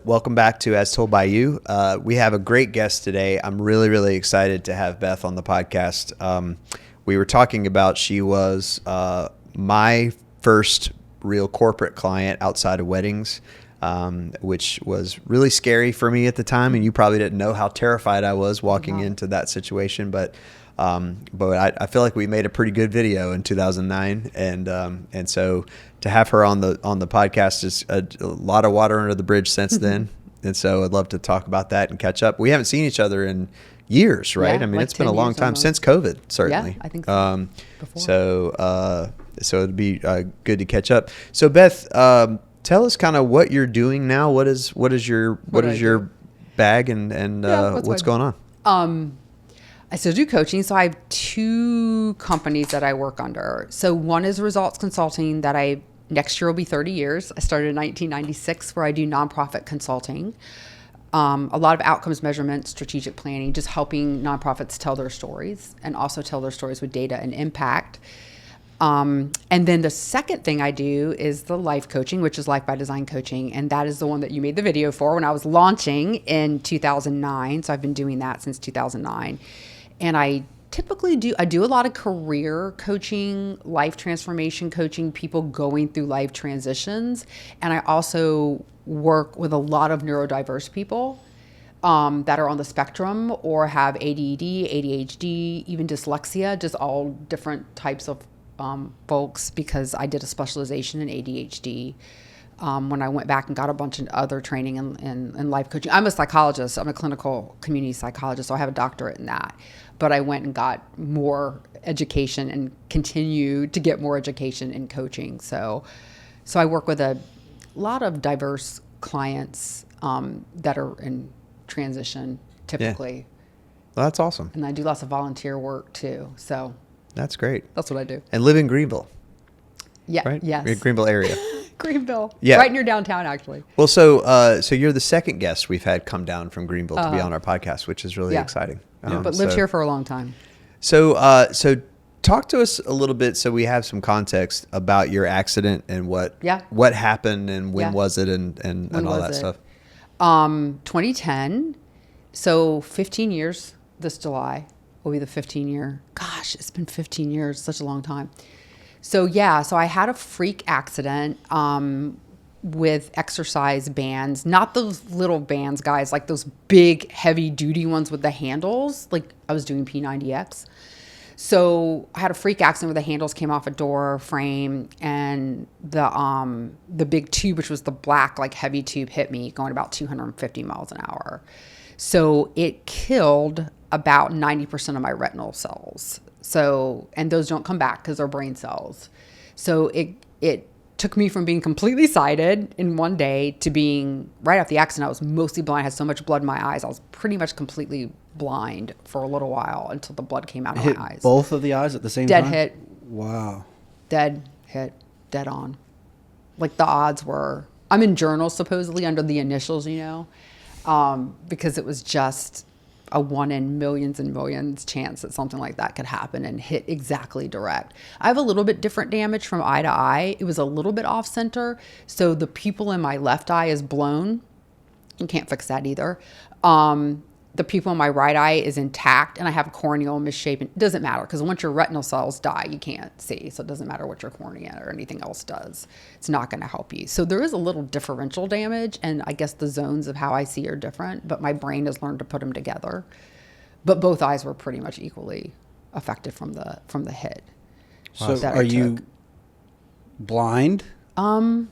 Welcome back to As Told by You. We have a great guest today. I'm really, really excited to have Beth on the podcast. We were talking about she was my first real corporate client outside of weddings, which was really scary for me at the time. And you probably didn't know how terrified I was walking into that situation. But I feel like we made a pretty good video in 2009, and so to have her on the podcast is a lot of water under the bridge since then. And so I'd love to talk about that and catch up. We haven't seen each other in years, right? Yeah, I mean, like it's been a long time almost. since COVID, certainly. Yeah, I think so. Before. So it'd be good to catch up. So Beth, tell us kind of what you're doing now. What is your bag and what's going on? I still do coaching. So I have two companies that I work under. So one is Results Consulting that next year will be 30 years. I started in 1996 where I do nonprofit consulting. A lot of outcomes measurement, strategic planning, just helping nonprofits tell their stories and also tell their stories with data and impact. And then the second thing I do is the life coaching, which is Life by Design coaching. And that is the one that you made the video for when I was launching in 2009. So I've been doing that since 2009. And I typically do a lot of career coaching, life transformation coaching, people going through life transitions. And I also work with a lot of neurodiverse people that are on the spectrum or have ADD, ADHD, even dyslexia, just all different types of folks, because I did a specialization in ADHD when I went back and got a bunch of other training in life coaching. I'm a psychologist. I'm a clinical community psychologist, so I have a doctorate in that. But I went and got more education and continue to get more education in coaching. So I work with a lot of diverse clients that are in transition typically. Yeah. Well, that's awesome. And I do lots of volunteer work too. So that's great. That's what I do. And live in Greenville. Yeah. Right? Yes. Greenville area. Greenville. Yeah. Right near downtown, actually. Well, so you're the second guest we've had come down from Greenville to be on our podcast, which is really exciting. But lived here for a long time. So talk to us a little bit so we have some context about your accident and what happened and when was it and all that stuff. 2010. So 15 years this July will be the 15 year. Gosh, it's been 15 years, such a long time. So I had a freak accident with exercise bands, not those little bands, guys, like those big heavy duty ones with the handles. Like I was doing P90X. So I had a freak accident where the handles came off a door frame and the big tube, which was the black, like heavy tube, hit me going about 250 miles an hour. So it killed about 90% of my retinal cells. So, and those don't come back because they're brain cells. So it took me from being completely sighted in one day to being, right after the accident, I was mostly blind. I had so much blood in my eyes. I was pretty much completely blind for a little while until the blood came out of my eyes. Both of the eyes at the same time? Dead hit. Wow. Dead hit. Dead on. Like the odds were, I'm in journals supposedly under the initials, because it was just a 1 in millions and millions chance that something like that could happen and hit exactly direct. I have a little bit different damage from eye to eye. It was a little bit off center. So the pupil in my left eye is blown. You can't fix that either. The pupil in my right eye is intact and I have corneal misshapen. It doesn't matter because once your retinal cells die, you can't see. So it doesn't matter what your cornea or anything else does. It's not going to help you. So there is a little differential damage, and I guess the zones of how I see are different, but my brain has learned to put them together. But both eyes were pretty much equally affected from the hit. So are you blind? I'm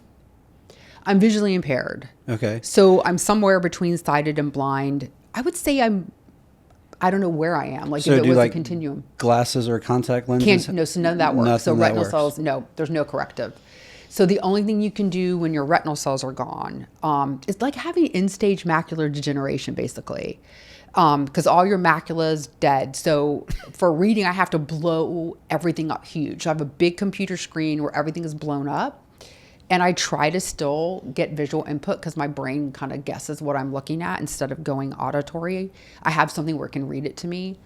visually impaired. Okay. So I'm somewhere between sighted and blind. I would say I don't know where I am. Like so if it was like a continuum. Glasses or contact lenses? So none of that works. So retinal cells, no, there's no corrective. So the only thing you can do when your retinal cells are gone, is like having end-stage macular degeneration, basically. Because all your macula is dead. So for reading, I have to blow everything up huge. I have a big computer screen where everything is blown up. And I try to still get visual input because my brain kind of guesses what I'm looking at instead of going auditory. I have something where it can read it to me,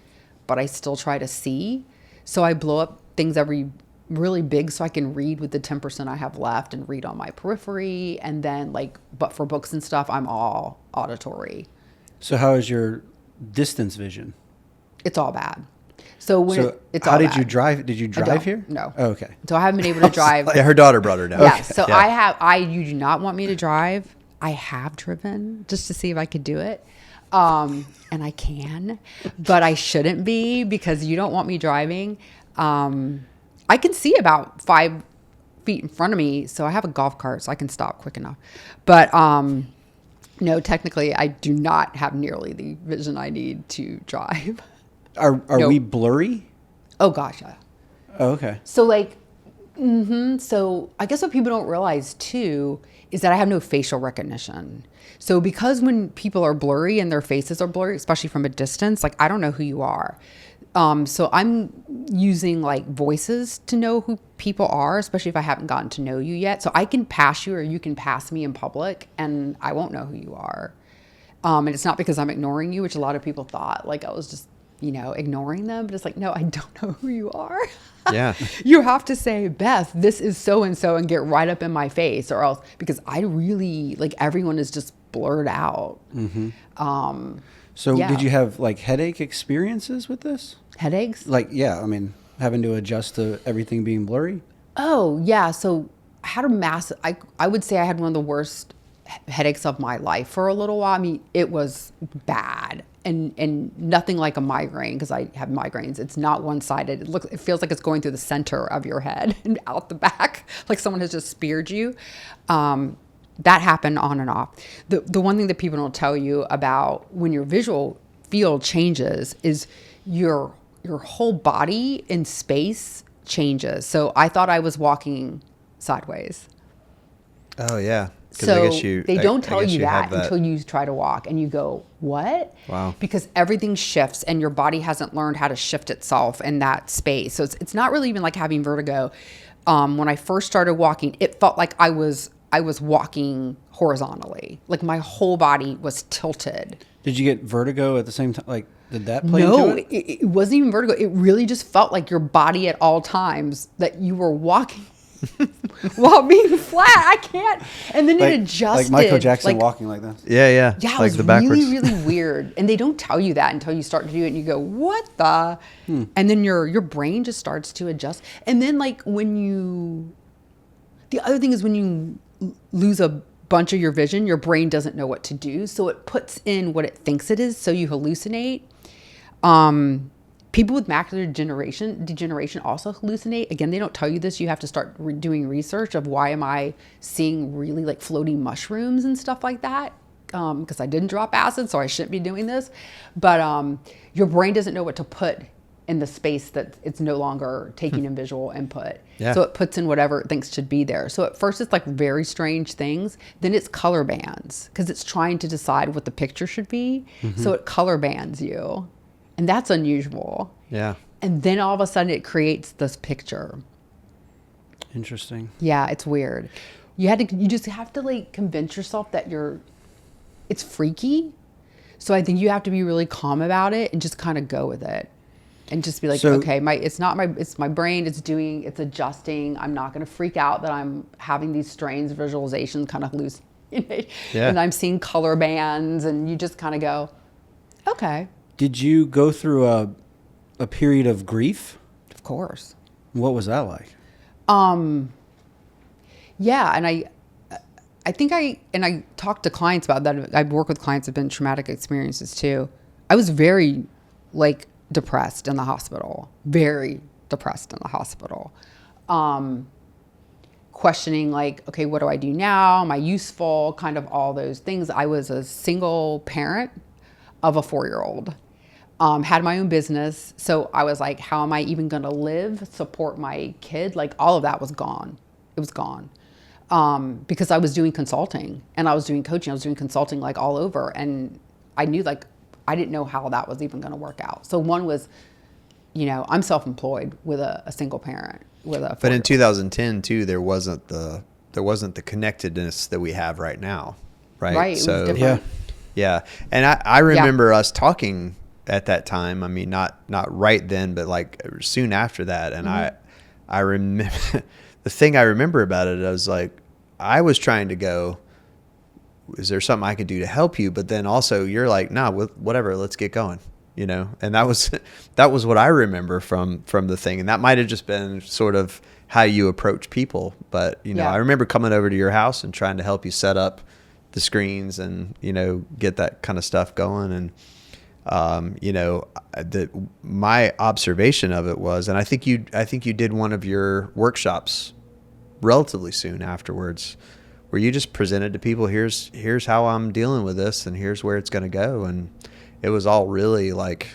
but I still try to see. So I blow up things really big so I can read with the 10% I have left and read on my periphery. And then but for books and stuff, I'm all auditory. So how is your distance vision? It's all bad. So how did you drive? Did you drive here? No. Oh, okay. So I haven't been able to drive. Yeah, her daughter brought her down. Yeah. So you do not want me to drive. I have driven just to see if I could do it. And I can, but I shouldn't be because you don't want me driving. I can see about 5 feet in front of me. So I have a golf cart so I can stop quick enough. But, no, technically I do not have nearly the vision I need to drive. Are we blurry? Oh gosh. Yeah. Oh, okay. So so I guess what people don't realize too is that I have no facial recognition. So because when people are blurry and their faces are blurry, especially from a distance, I don't know who you are. So I'm using voices to know who people are, especially if I haven't gotten to know you yet. So I can pass you or you can pass me in public and I won't know who you are. And it's not because I'm ignoring you, which a lot of people thought I was just, ignoring them. But it's no, I don't know who you are. Yeah. You have to say, Beth, this is so-and-so and get right up in my face or else, because I really, everyone is just blurred out. Mm-hmm. Did you have headache experiences with this? Headaches? Having to adjust to everything being blurry? Oh, yeah. So I had I would say I had one of the worst headaches of my life for a little while. I mean, it was bad and nothing like a migraine because I have migraines. It's not one-sided. It feels like it's going through the center of your head and out the back, like someone has just speared you. That happened on and off. The one thing that people don't tell you about when your visual field changes is your whole body in space changes. So I thought I was walking sideways. Oh yeah. So they don't tell you that until you try to walk and you go, what? Wow. Because everything shifts and your body hasn't learned how to shift itself in that space. So it's not really even like having vertigo. When I first started walking, it felt like I was walking horizontally. My whole body was tilted. Did you get vertigo at the same time? Did that play into it? No, it wasn't even vertigo. It really just felt like your body at all times that you were walking while being flat. I can't. And then it adjusted. Like Michael Jackson walking like that. Yeah. Yeah, it was really, really weird. And they don't tell you that until you start to do it and you go, what the? And then your brain just starts to adjust. And then the other thing is when you lose a bunch of your vision, your brain doesn't know what to do. So it puts in what it thinks it is. So you hallucinate. People with macular degeneration also hallucinate. Again, they don't tell you this. You have to start doing research of why am I seeing really floating mushrooms and stuff like that. Because I didn't drop acid, so I shouldn't be doing this. But your brain doesn't know what to put in the space that it's no longer taking in visual input. Yeah. So it puts in whatever it thinks should be there. So at first it's very strange things. Then it's color bands because it's trying to decide what the picture should be. Mm-hmm. So it color bands you. And that's unusual. Yeah. And then all of a sudden it creates this picture. Interesting. Yeah, it's weird. You just have to convince yourself that it's freaky. So I think you have to be really calm about it and just kind of go with it. And just be okay, it's my brain, it's adjusting. I'm not going to freak out that I'm having these strange visualizations, kind of hallucinate. Yeah. And I'm seeing color bands and you just kind of go, okay. Did you go through a period of grief? Of course. What was that like? Yeah, and I think I talked to clients about that. I've worked with clients that have been traumatic experiences too. I was very depressed in the hospital, very depressed in the hospital. Questioning okay, what do I do now? Am I useful? Kind of all those things. I was a single parent of a 4-year-old. Had my own business. So I was how am I even going to live, support my kid? All of that was gone. It was gone. Because I was doing consulting and I was doing coaching. I was doing consulting all over. And I knew I didn't know how that was even going to work out. So one was, I'm self-employed with a single parent with a 4-year-old. But in 2010 too, there wasn't the connectedness that we have right now. Right. Right. It was different. Yeah. And I remember us talking at that time. I mean, not right then, but soon after that. And I remember the thing I remember about it, I was trying to go, is there something I could do to help you? But then also you're like, nah, whatever, let's get going, and that was what I remember from the thing. And that might've just been sort of how you approach people. But, I remember coming over to your house and trying to help you set up the screens and, get that kind of stuff going. And, my observation of it was, and I think you did one of your workshops relatively soon afterwards, where you just presented to people, here's how I'm dealing with this, and here's where it's going to go. And it was all really like,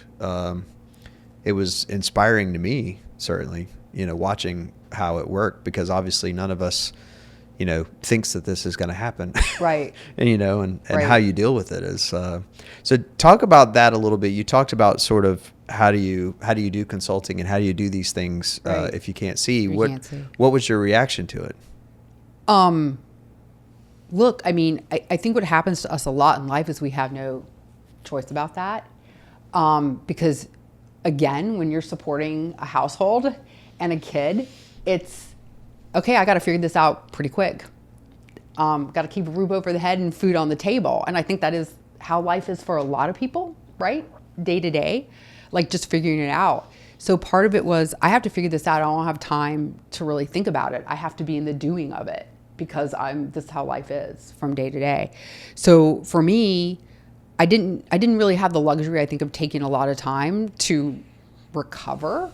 it was inspiring to me, certainly, watching how it worked, because obviously none of us, thinks that this is going to happen. Right. and Right. how you deal with it is, so talk about that a little bit. You talked about sort of how do you do consulting and how do you do these things, Right. if you can't see. Can't see. What was your reaction to it? Look, I mean, I think what happens to us a lot in life is we have no choice about that. Because again, when you're supporting a household and a kid, it's, okay, I got to figure this out pretty quick. Got to keep a roof over the head and food on the table. And I think that is how life is for a lot of people, right? Day to day, like just figuring it out. So part of it was, I have to figure this out. I don't have time to really think about it. I have to be in the doing of it, because this is how life is from day to day. So for me, I didn't really have the luxury, I think, of taking a lot of time to recover.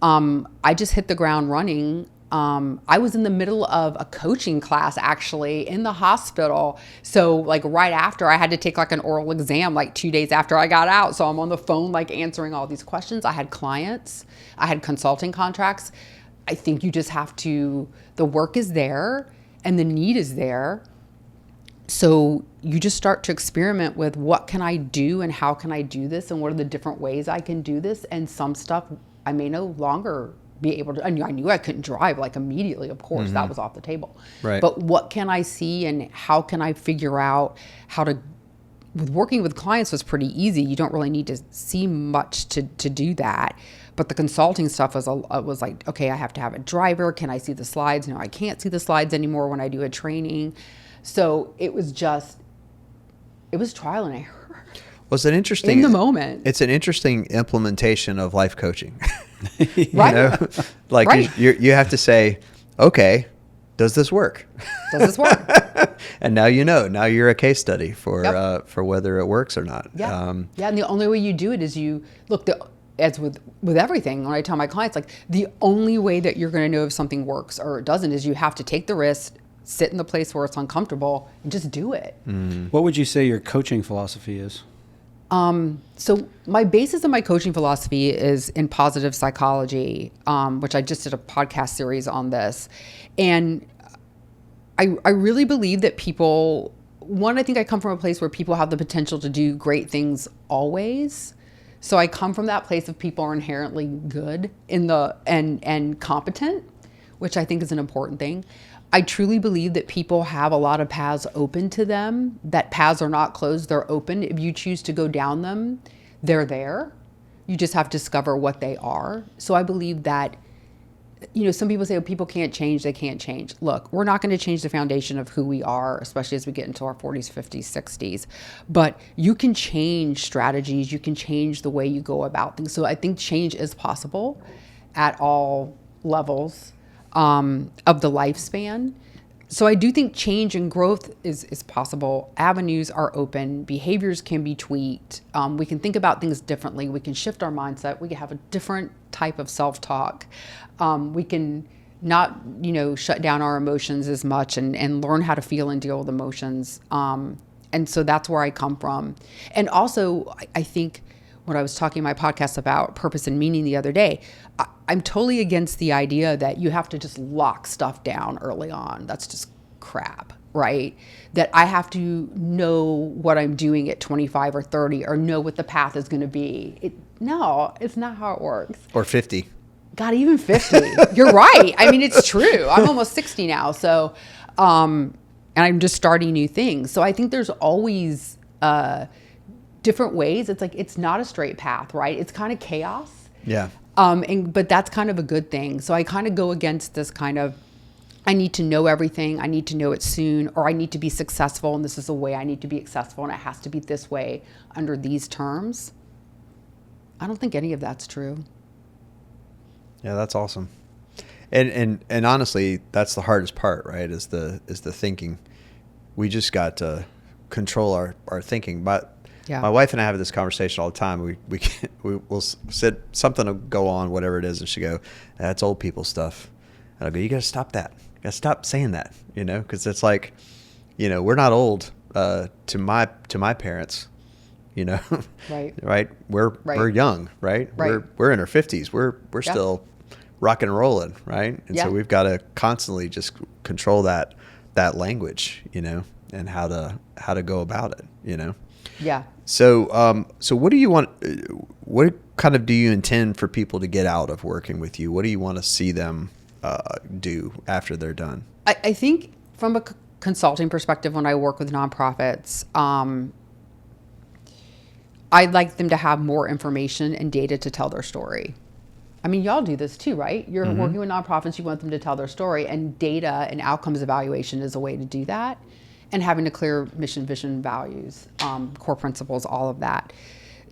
I just hit the ground running. I was in the middle of a coaching class, actually, in the hospital. So like right after, I had to take like an oral exam, like 2 days after I got out. So I'm on the phone, like answering all these questions. I had clients, I had consulting contracts. I think you just have to, the work is there and the need is there. So you just start to experiment with, what can I do and how can I do this? And what are the different ways I can do this? And some stuff I may no longer be able to. I knew I couldn't drive like immediately, of course. That was off the table. Right. But what can I see and how can I figure out how to, with working with clients was pretty easy. You don't really need to see much to do that. But the consulting stuff was like, okay, I have to have a driver. Can I see the slides? No, I can't see the slides anymore when I do a training. So it was trial and error. Was it interesting in the moment? It's an interesting implementation of life coaching. Right. Like Right. you have to say, okay, does this work? Does this work? And now now you're a case study for Yep. for whether it works or not. Yeah. And the only way you do it is as with everything, when I tell my clients, like, the only way that you're going to know if something works or it doesn't is you have to take the risk, sit in the place where it's uncomfortable, and just do it. What would you say your coaching philosophy is? So my basis of my coaching philosophy is in positive psychology, which I just did a podcast series on this. And I really believe that people, I think I come from a place where people have the potential to do great things always. So I come from that place of people are inherently good and competent, which I think is an important thing. I truly believe that people have a lot of paths open to them, that paths are not closed, they're open. If you choose to go down them, they're there. You just have to discover what they are. So I believe that, some people say, oh, people can't change, they can't change. Look, we're not going to change the foundation of who we are, especially as we get into our 40s, 50s, 60s. But you can change strategies, you can change the way you go about things. So I think change is possible at all levels of the lifespan. So I do think change and growth is possible. Avenues are open. Behaviors can be tweaked. We can think about things differently. We can shift our mindset. We can have a different type of self-talk. We can not, shut down our emotions as much and learn how to feel and deal with emotions. And so that's where I come from. And also, I think when I was talking in my podcast about purpose and meaning the other day, I'm totally against the idea that you have to just lock stuff down early on. That's just crap, right? That I have to know what I'm doing at 25 or 30 or know what the path is going to be. No, it's not how it works. Or 50. God, even 50. You're right. I mean, it's true. I'm almost 60 now. So, and I'm just starting new things. So I think there's always different ways. It's like, it's not a straight path, right? It's kind of chaos. Yeah. But that's kind of a good thing. So I kind of go against this kind of, I need to know everything. I need to know it soon, or I need to be successful. And this is the way I need to be successful. And it has to be this way under these terms. I don't think any of that's true. Yeah, that's awesome. And honestly, that's the hardest part, right? Is the thinking. We just got to control our thinking. But Yeah. my wife and I have this conversation all the time. We'll sit, something will go on, whatever it is, and she go, "That's old people stuff." And I'll go, "You got to stop that. You got to stop saying that." Because it's like, we're not old to my parents. Right. Right. We're young, right? Right. We're in our 50s. We're still rocking and rolling, right? And so we've got to constantly just control that language, and how to go about it, Yeah. So what do you want? What kind of do you intend for people to get out of working with you? What do you want to see them do after they're done? I think from a consulting perspective, when I work with nonprofits, I'd like them to have more information and data to tell their story. I mean, y'all do this too, right? You're working with nonprofits, you want them to tell their story, and data and outcomes evaluation is a way to do that. And having a clear mission, vision, values, core principles, all of that.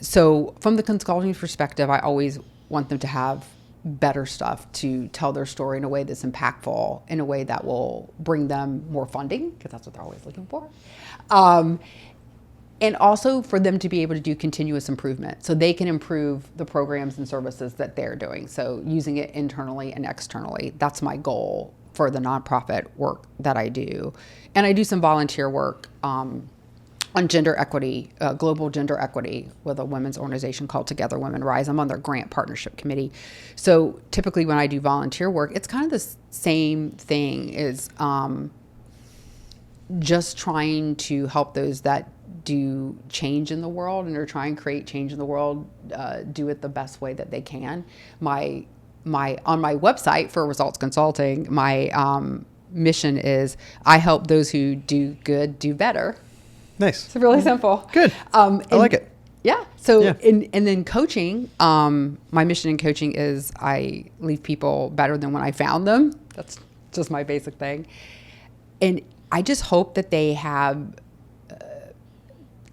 So from the consulting perspective, I always want them to have better stuff to tell their story in a way that's impactful, in a way that will bring them more funding, because that's what they're always looking for. And also for them to be able to do continuous improvement so they can improve the programs and services that they're doing. So using it internally and externally, that's my goal for the nonprofit work that I do. And I do some volunteer work on gender equity, global gender equity, with a women's organization called Together Women Rise. I'm on their grant partnership committee. So typically when I do volunteer work, it's kind of the same thing, is just trying to help those that do change in the world and are trying to create change in the world, do it the best way that they can. On my website for Results Consulting, my mission is I help those who do good do better. Nice. It's really simple. Good. I like it. Yeah. So and then coaching, my mission in coaching is I leave people better than when I found them. That's just my basic thing. And I just hope that they have,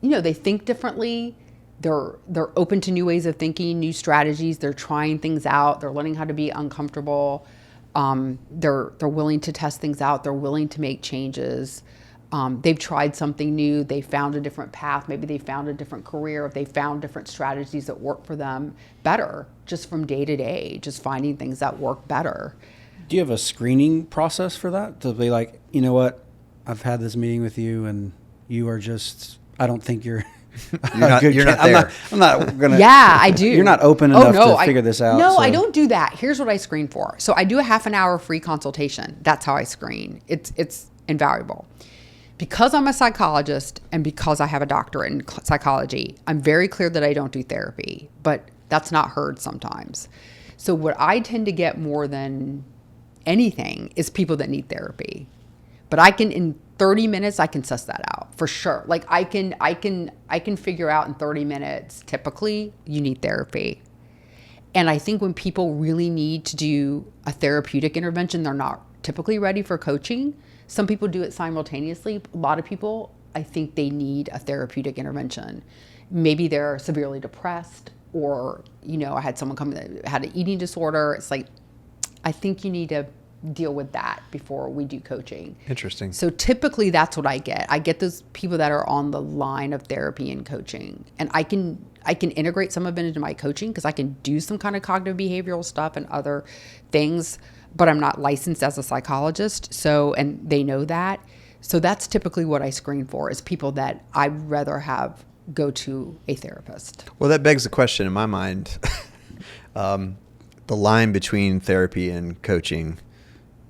they think differently. They're open to new ways of thinking, new strategies. They're trying things out. They're learning how to be uncomfortable. They're willing to test things out. They're willing to make changes. They've tried something new. They found a different path. Maybe they found a different career. They found different strategies that work for them better, just from day to day, just finding things that work better. Do you have a screening process for that? To be like, you know what, I've had this meeting with you and you are just, I don't think you're not there. I'm not going to. Yeah, I do. You're not open enough to figure this out. No, I don't do that. Here's what I screen for. So I do a half an hour free consultation. That's how I screen. It's invaluable. Because I'm a psychologist and because I have a doctorate in psychology, I'm very clear that I don't do therapy, but that's not heard sometimes. So what I tend to get more than anything is people that need therapy. But I can, in 30 minutes, I can suss that out for sure. Like I can figure out in 30 minutes, typically you need therapy. And I think when people really need to do a therapeutic intervention, they're not typically ready for coaching. Some people do it simultaneously. A lot of people, I think they need a therapeutic intervention. Maybe they're severely depressed, or, I had someone come that had an eating disorder. It's like, I think you need to deal with that before we do coaching. Interesting. So typically that's what I get. I get those people that are on the line of therapy and coaching. And I can integrate some of it into my coaching because I can do some kind of cognitive behavioral stuff and other things, but I'm not licensed as a psychologist. So, and they know that. So that's typically what I screen for, is people that I'd rather have go to a therapist. Well, that begs the question in my mind, the line between therapy and coaching,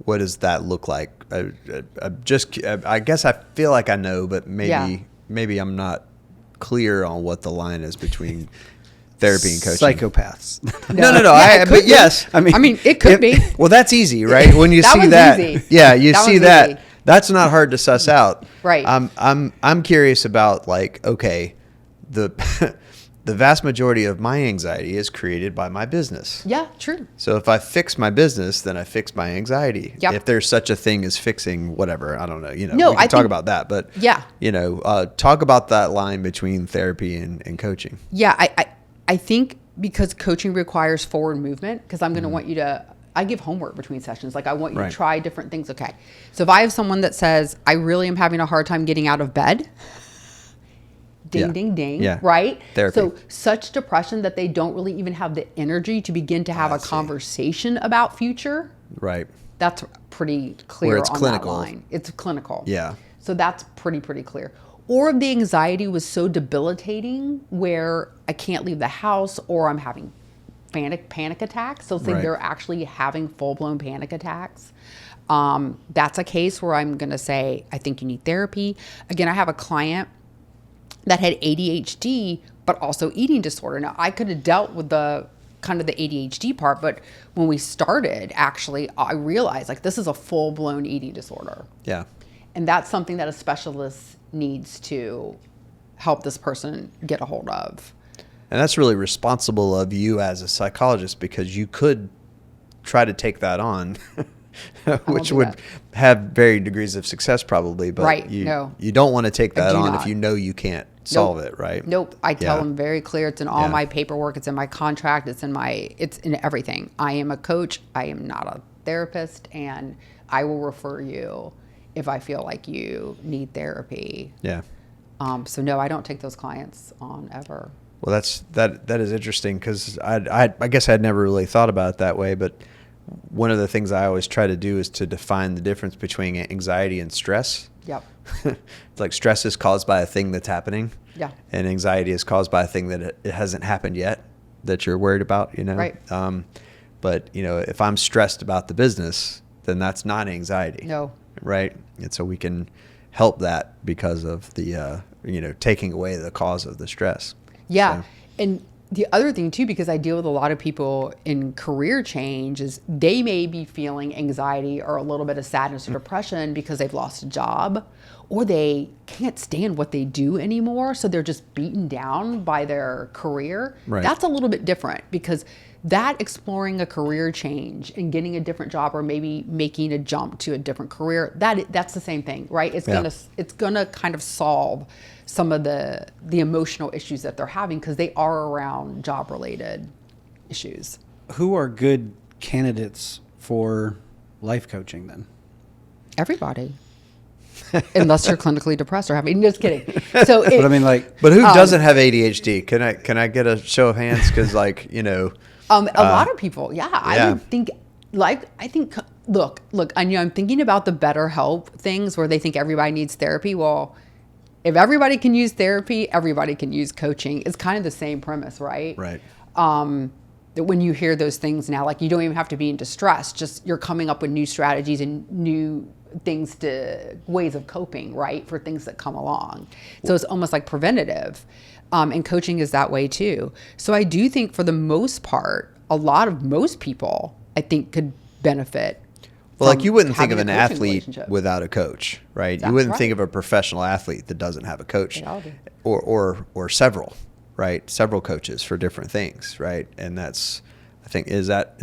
what does that look like? I guess I feel like I know, but maybe I'm not clear on what the line is between therapy and coaching. Psychopaths. No. Yeah, But yes, I mean, it could be. Well, that's easy, right? When you see that, easy. Yeah, you That see one's that. easy. That's not hard to suss out. Right. I'm curious about, like, okay, the vast majority of my anxiety is created by my business. Yeah, true. So if I fix my business, then I fix my anxiety. Yep. If there's such a thing as fixing whatever, I don't know, No, we can talk about that, but yeah, talk about that line between therapy and coaching. Yeah, I think because coaching requires forward movement, because I'm going to want you to, I give homework between sessions. Like I want you to try different things. Okay. So if I have someone that says, I really am having a hard time getting out of bed, ding, ding, right? Therapy. So such depression that they don't really even have the energy to begin to have a conversation about future. Right. That's pretty clear Where it's on clinical. that line. It's clinical. Yeah. So that's pretty clear. Or if the anxiety was so debilitating where I can't leave the house, or I'm having panic attacks. So say they're actually having full-blown panic attacks. That's a case where I'm going to say, I think you need therapy. Again, I have a client that had ADHD, but also eating disorder. Now, I could have dealt with the kind of the ADHD part, but when we started, actually, I realized like this is a full-blown eating disorder. Yeah. And that's something that a specialist needs to help this person get a hold of. And that's really responsible of you as a psychologist, because you could try to take that on, which would have varying degrees of success probably, but you don't want to take that on if you know you can't solve it, right? Nope. I tell them very clear. It's in all my paperwork. It's in my contract. It's in everything. I am a coach. I am not a therapist, and I will refer you if I feel like you need therapy. Yeah. So no, I don't take those clients on ever. Well, that is interesting, because I guess I'd never really thought about it that way, but one of the things I always try to do is to define the difference between anxiety and stress. Yep. It's like stress is caused by a thing that's happening. Yeah. And anxiety is caused by a thing that it hasn't happened yet that you're worried about, Right. But, if I'm stressed about the business, then that's not anxiety. No. Right. And so we can help that because of the, taking away the cause of the stress. Yeah. So. And the other thing too, because I deal with a lot of people in career change, is they may be feeling anxiety or a little bit of sadness or depression because they've lost a job, or they can't stand what they do anymore. So they're just beaten down by their career. Right. That's a little bit different, because that exploring a career change and getting a different job, or maybe making a jump to a different career, that's the same thing, right? It's gonna kind of solve some of the emotional issues that they're having, because they are around job related issues. Who are good candidates for life coaching then? Everybody. Unless you're clinically depressed or having, just kidding. So, but I mean, but who doesn't have ADHD? Can I get a show of hands? Because a lot of people, I would think, look, I'm thinking about the BetterHelp things where they think everybody needs therapy. Well, if everybody can use therapy, everybody can use coaching. It's kind of the same premise, right? Right. That when you hear those things now, like you don't even have to be in distress, just you're coming up with new strategies and new ways of coping, right, for things that come along. So it's almost like preventative. And coaching is that way too. So I do think for the most part, most people, I think, could benefit. Well, like you wouldn't think of an athlete without a coach, right? That's you wouldn't right. think of a professional athlete that doesn't have a coach, They all do. or several, right? Several coaches for different things, right? And that's, I think, is that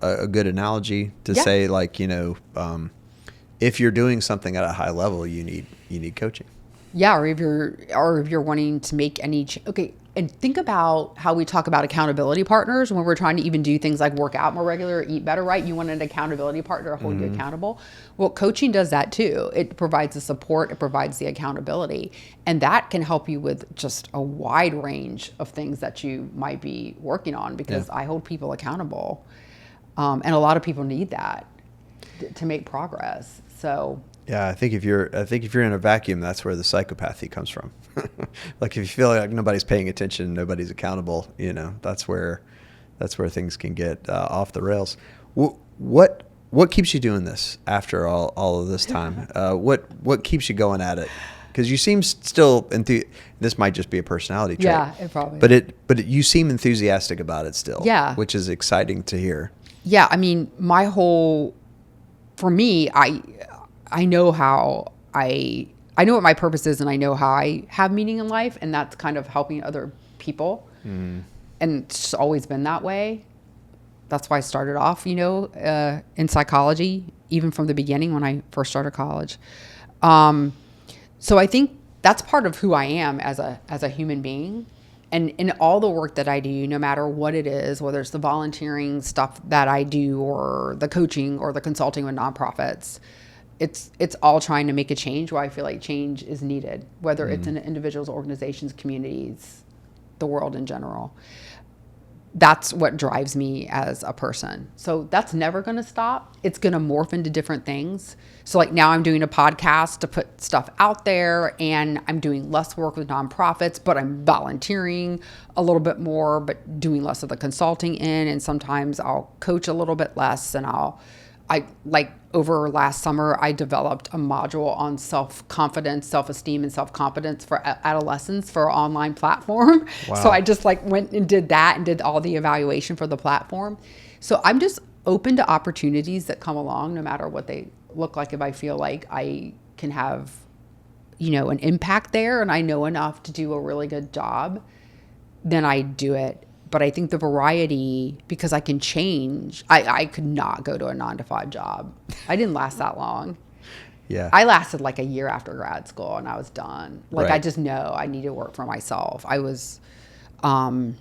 a good analogy to say, like, if you're doing something at a high level, you need coaching. Yeah, or if you're wanting to make any okay, and think about how we talk about accountability partners when we're trying to even do things like work out more regular, eat better, right? You want an accountability partner to hold you accountable. Well, coaching does that too. It provides the support, it provides the accountability, and that can help you with just a wide range of things that you might be working on, because I hold people accountable, and a lot of people need that to make progress. So. Yeah, I think if you're in a vacuum, that's where the psychopathy comes from. Like if you feel like nobody's paying attention, nobody's accountable, that's where things can get off the rails. What keeps you doing this after all of this time? What keeps you going at it? Because you seem still this might just be a personality trait. Yeah, it probably. But you seem enthusiastic about it still. Yeah, which is exciting to hear. Yeah, I mean, for me, I know how I know what my purpose is, and I know how I have meaning in life, and that's kind of helping other people. And it's always been that way. That's why I started off, in psychology, even from the beginning when I first started college. So I think that's part of who I am as a human being. And in all the work that I do, no matter what it is, whether it's the volunteering stuff that I do or the coaching or the consulting with nonprofits, it's all trying to make a change where I feel like change is needed, whether it's in individuals, organizations, communities, the world in general. That's what drives me as a person. So that's never going to stop. It's going to morph into different things. So like now I'm doing a podcast to put stuff out there, and I'm doing less work with nonprofits, but I'm volunteering a little bit more, but doing less of the consulting in. And sometimes I'll coach a little bit less, and over last summer, I developed a module on self-confidence, self-esteem, and self-competence for adolescents for an online platform. Wow. So I just went and did that and did all the evaluation for the platform. So I'm just open to opportunities that come along, no matter what they look like. If I feel like I can have, an impact there and I know enough to do a really good job, then I do it. But I think the variety, because I can change, I could not go to a 9-to-5 job. I didn't last that long. Yeah. I lasted like a year after grad school and I was done. Right. I just know I need to work for myself. I was, so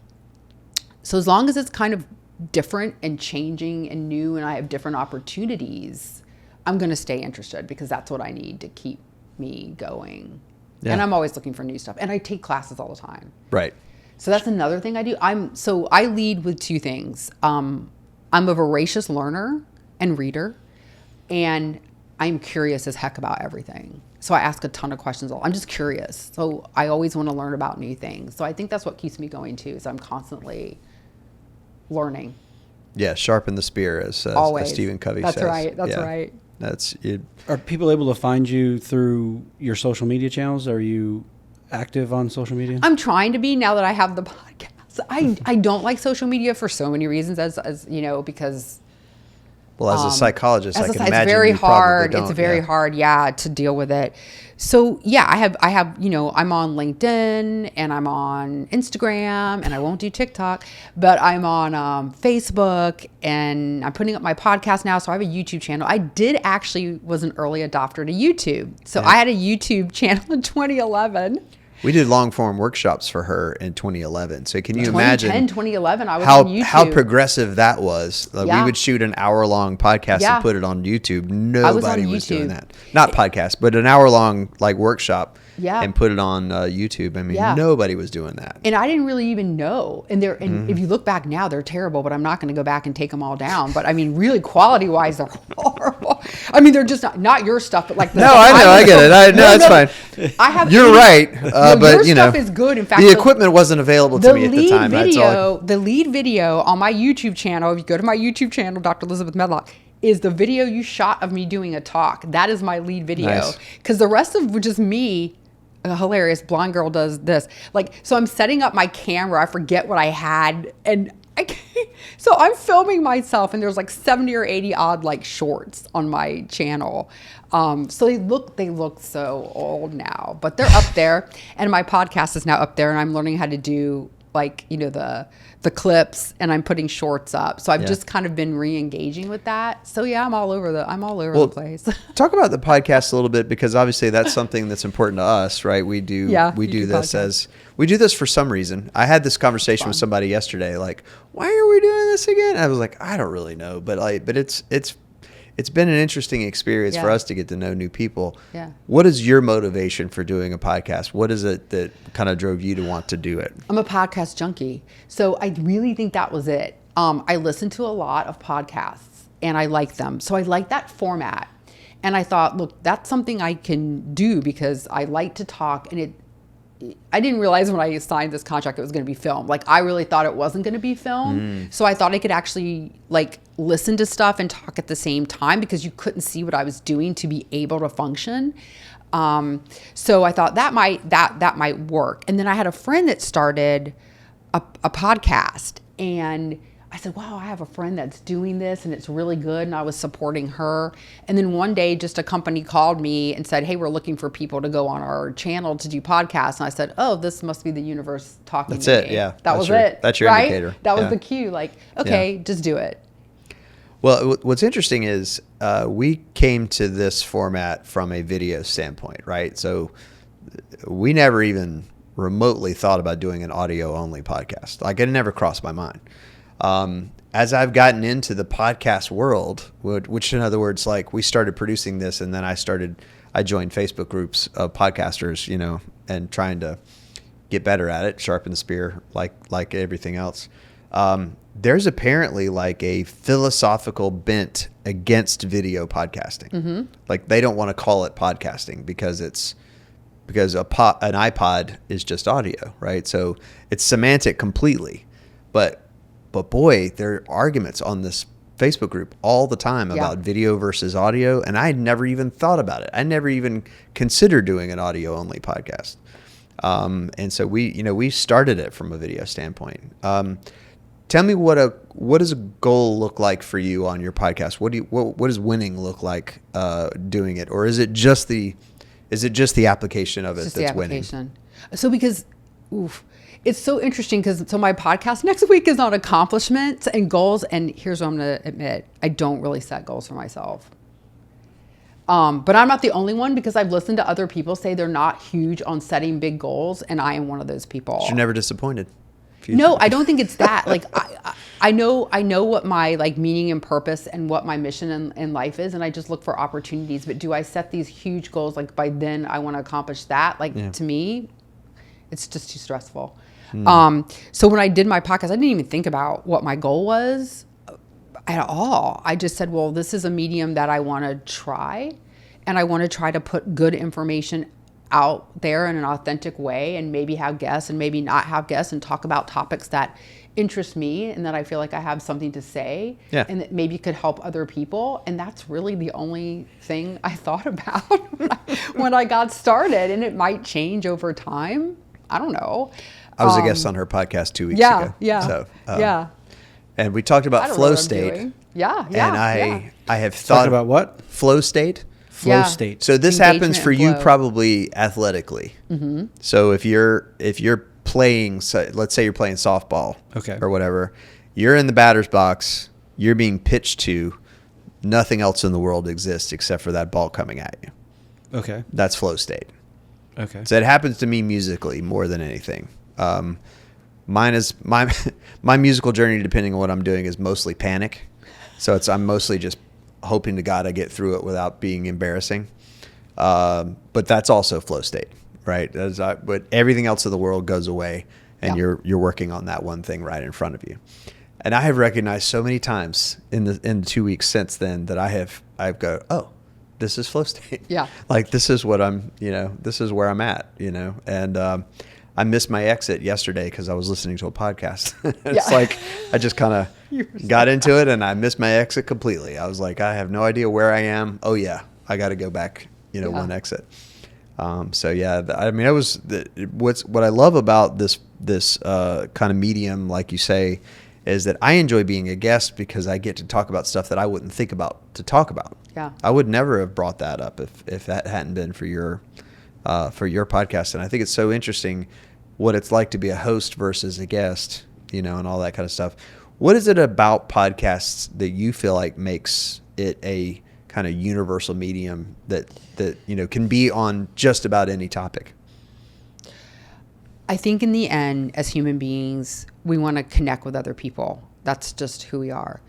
as long as it's kind of different and changing and new and I have different opportunities, I'm going to stay interested because that's what I need to keep me going. Yeah. And I'm always looking for new stuff. And I take classes all the time. Right. So that's another thing I do. I lead with two things. I'm a voracious learner and reader, and I'm curious as heck about everything. So I ask a ton of questions. I'm just curious. So I always want to learn about new things. So I think that's what keeps me going too, is I'm constantly learning. Yeah, sharpen the spear, as Stephen Covey says. That's right. That's right. That's it. Are people able to find you through your social media channels? Are you active on social media? I'm trying to be now that I have the podcast. I don't like social media for so many reasons, as because. Well, as a psychologist, I can imagine it's very hard. It's very hard, to deal with it. So I have, I'm on LinkedIn and I'm on Instagram and I won't do TikTok, but I'm on Facebook and I'm putting up my podcast now. So I have a YouTube channel. I was an early adopter to YouTube. So I had a YouTube channel in 2011. We did long form workshops for her in 2011. So can you imagine 2011, I was on YouTube. How progressive that was. We would shoot an hour-long podcast and put it on YouTube. Nobody was doing that. Not podcast, but an hour-long workshop and put it on YouTube. I mean, nobody was doing that. And I didn't really even know. And if you look back now, they're terrible, but I'm not going to go back and take them all down. But I mean, really quality-wise, they're horrible. I mean, they're just not your stuff, but No, I know, I get it. No, it's fine. You're right. But your stuff is good. In fact, the equipment wasn't available to me at the time. The lead video on my YouTube channel, if you go to my YouTube channel, Dr. Lisabeth Medlock, is the video you shot of me doing a talk. That is my lead video. Because the rest of just me, hilarious blonde girl does this. So I'm setting up my camera. I forget what I had. And so I'm filming myself, and there's 70 or 80 odd shorts on my channel. So they look so old now, but they're up there, and my podcast is now up there, and I'm learning how to do the clips, and I'm putting shorts up. So I've just kind of been re-engaging with that. So I'm all over the place. Talk about the podcast a little bit, because obviously that's something that's important to us, right? We do this for some reason. I had this conversation with somebody yesterday, why are we doing this again? I was like, I don't really know, but it's been an interesting experience for us to get to know new people. Yeah. What is your motivation for doing a podcast? What is it that kind of drove you to want to do it? I'm a podcast junkie. So I really think that was it. I listen to a lot of podcasts and I like them. So I like that format. And I thought, look, that's something I can do because I like to talk, and I didn't realize when I signed this contract it was going to be filmed. I really thought it wasn't going to be filmed. So I thought I could actually listen to stuff and talk at the same time, because you couldn't see what I was doing to be able to function. So I thought that might work. And then I had a friend that started a podcast, and I said, wow, I have a friend that's doing this and it's really good. And I was supporting her. And then one day just a company called me and said, hey, we're looking for people to go on our channel to do podcasts. And I said, oh, this must be the universe talking That's to it. me. Yeah. That was it. That's your right? indicator. That was Yeah. the cue. Like, okay, just do it. Well, what's interesting is we came to this format from a video standpoint, right? So we never even remotely thought about doing an audio only podcast. Like, it never crossed my mind. As I've gotten into the podcast world, which in other words, like, we started producing this, and then I joined Facebook groups of podcasters, you know, and trying to get better at it, sharpen the spear, like everything else. There's apparently like a philosophical bent against video podcasting. Mm-hmm. Like, they don't want to call it podcasting because an iPod is just audio, right? So it's semantic completely, but boy, there are arguments on this Facebook group all the time about video versus audio, and I had never even thought about it. I never even considered doing an audio only podcast. And so we started it from a video standpoint. Tell me what does a goal look like for you on your podcast? What does winning look like doing it, or is it just the application of it that's winning? So because, it's so interesting because my podcast next week is on accomplishments and goals, and here's what I'm going to admit: I don't really set goals for myself. But I'm not the only one, because I've listened to other people say they're not huge on setting big goals, and I am one of those people. You're never disappointed. No, I don't think it's that. Like, I know what my like meaning and purpose and what my mission in life is, and I just look for opportunities. But do I set these huge goals? Like, by then I want to accomplish that. Like, to me, it's just too stressful. So when I did my podcast, I didn't even think about what my goal was at all. I just said, well, this is a medium that I want to try, and I want to try to put good information out there in an authentic way, and maybe have guests and maybe not have guests, and talk about topics that interest me and that I feel like I have something to say, and that maybe could help other people. And that's really the only thing I thought about when I got started, and it might change over time. I don't know. I was a guest on her podcast 2 weeks ago. And we talked about flow state. And I have thought about what? Flow state. Flow state. So this Engagement happens for and you flow. probably athletically. Mm-hmm. So if you're playing, let's say you're playing softball, or whatever, you're in the batter's box, you're being pitched to, nothing else in the world exists except for that ball coming at you. Okay. That's flow state. Okay. So it happens to me musically more than anything. Mine is my musical journey, depending on what I'm doing, is mostly panic. So I'm mostly just hoping to God I get through it without being embarrassing. But that's also flow state, right? But everything else of the world goes away, and you're working on that one thing right in front of you. And I have recognized so many times in the 2 weeks since then that I've go, oh, this is flow state. Yeah. Like, this is what this is where I'm at, and I missed my exit yesterday because I was listening to a podcast. It's like I just kind of got into it and I missed my exit completely. I was like, I have no idea where I am. Oh yeah, I got to go back, one exit. So yeah, I mean, what I love about this kind of medium, like you say, is that I enjoy being a guest because I get to talk about stuff that I wouldn't think about to talk about. Yeah. I would never have brought that up if that hadn't been for your podcast. And I think it's so interesting what it's like to be a host versus a guest, and all that kind of stuff. What is it about podcasts that you feel like makes it a kind of universal medium that can be on just about any topic? I think in the end, as human beings, we want to connect with other people. That's just who we are.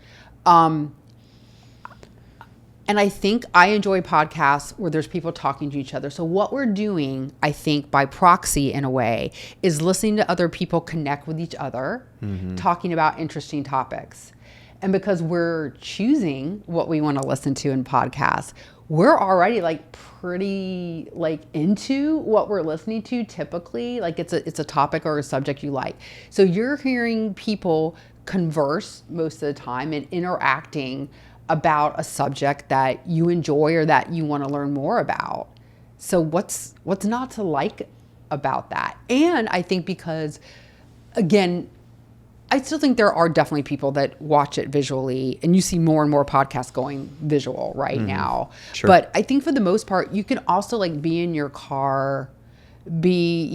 And I think I enjoy podcasts where there's people talking to each other. So what we're doing, I think, by proxy in a way, is listening to other people connect with each other, talking about interesting topics. And because we're choosing what we want to listen to in podcasts, we're already like pretty like into what we're listening to typically. Like it's a topic or a subject you like. So you're hearing people converse most of the time and interacting about a subject that you enjoy or that you want to learn more about. So what's not to like about that? And I think because, again, I still think there are definitely people that watch it visually, and you see more and more podcasts going visual right now. Sure. But I think for the most part, you can also like be in your car, be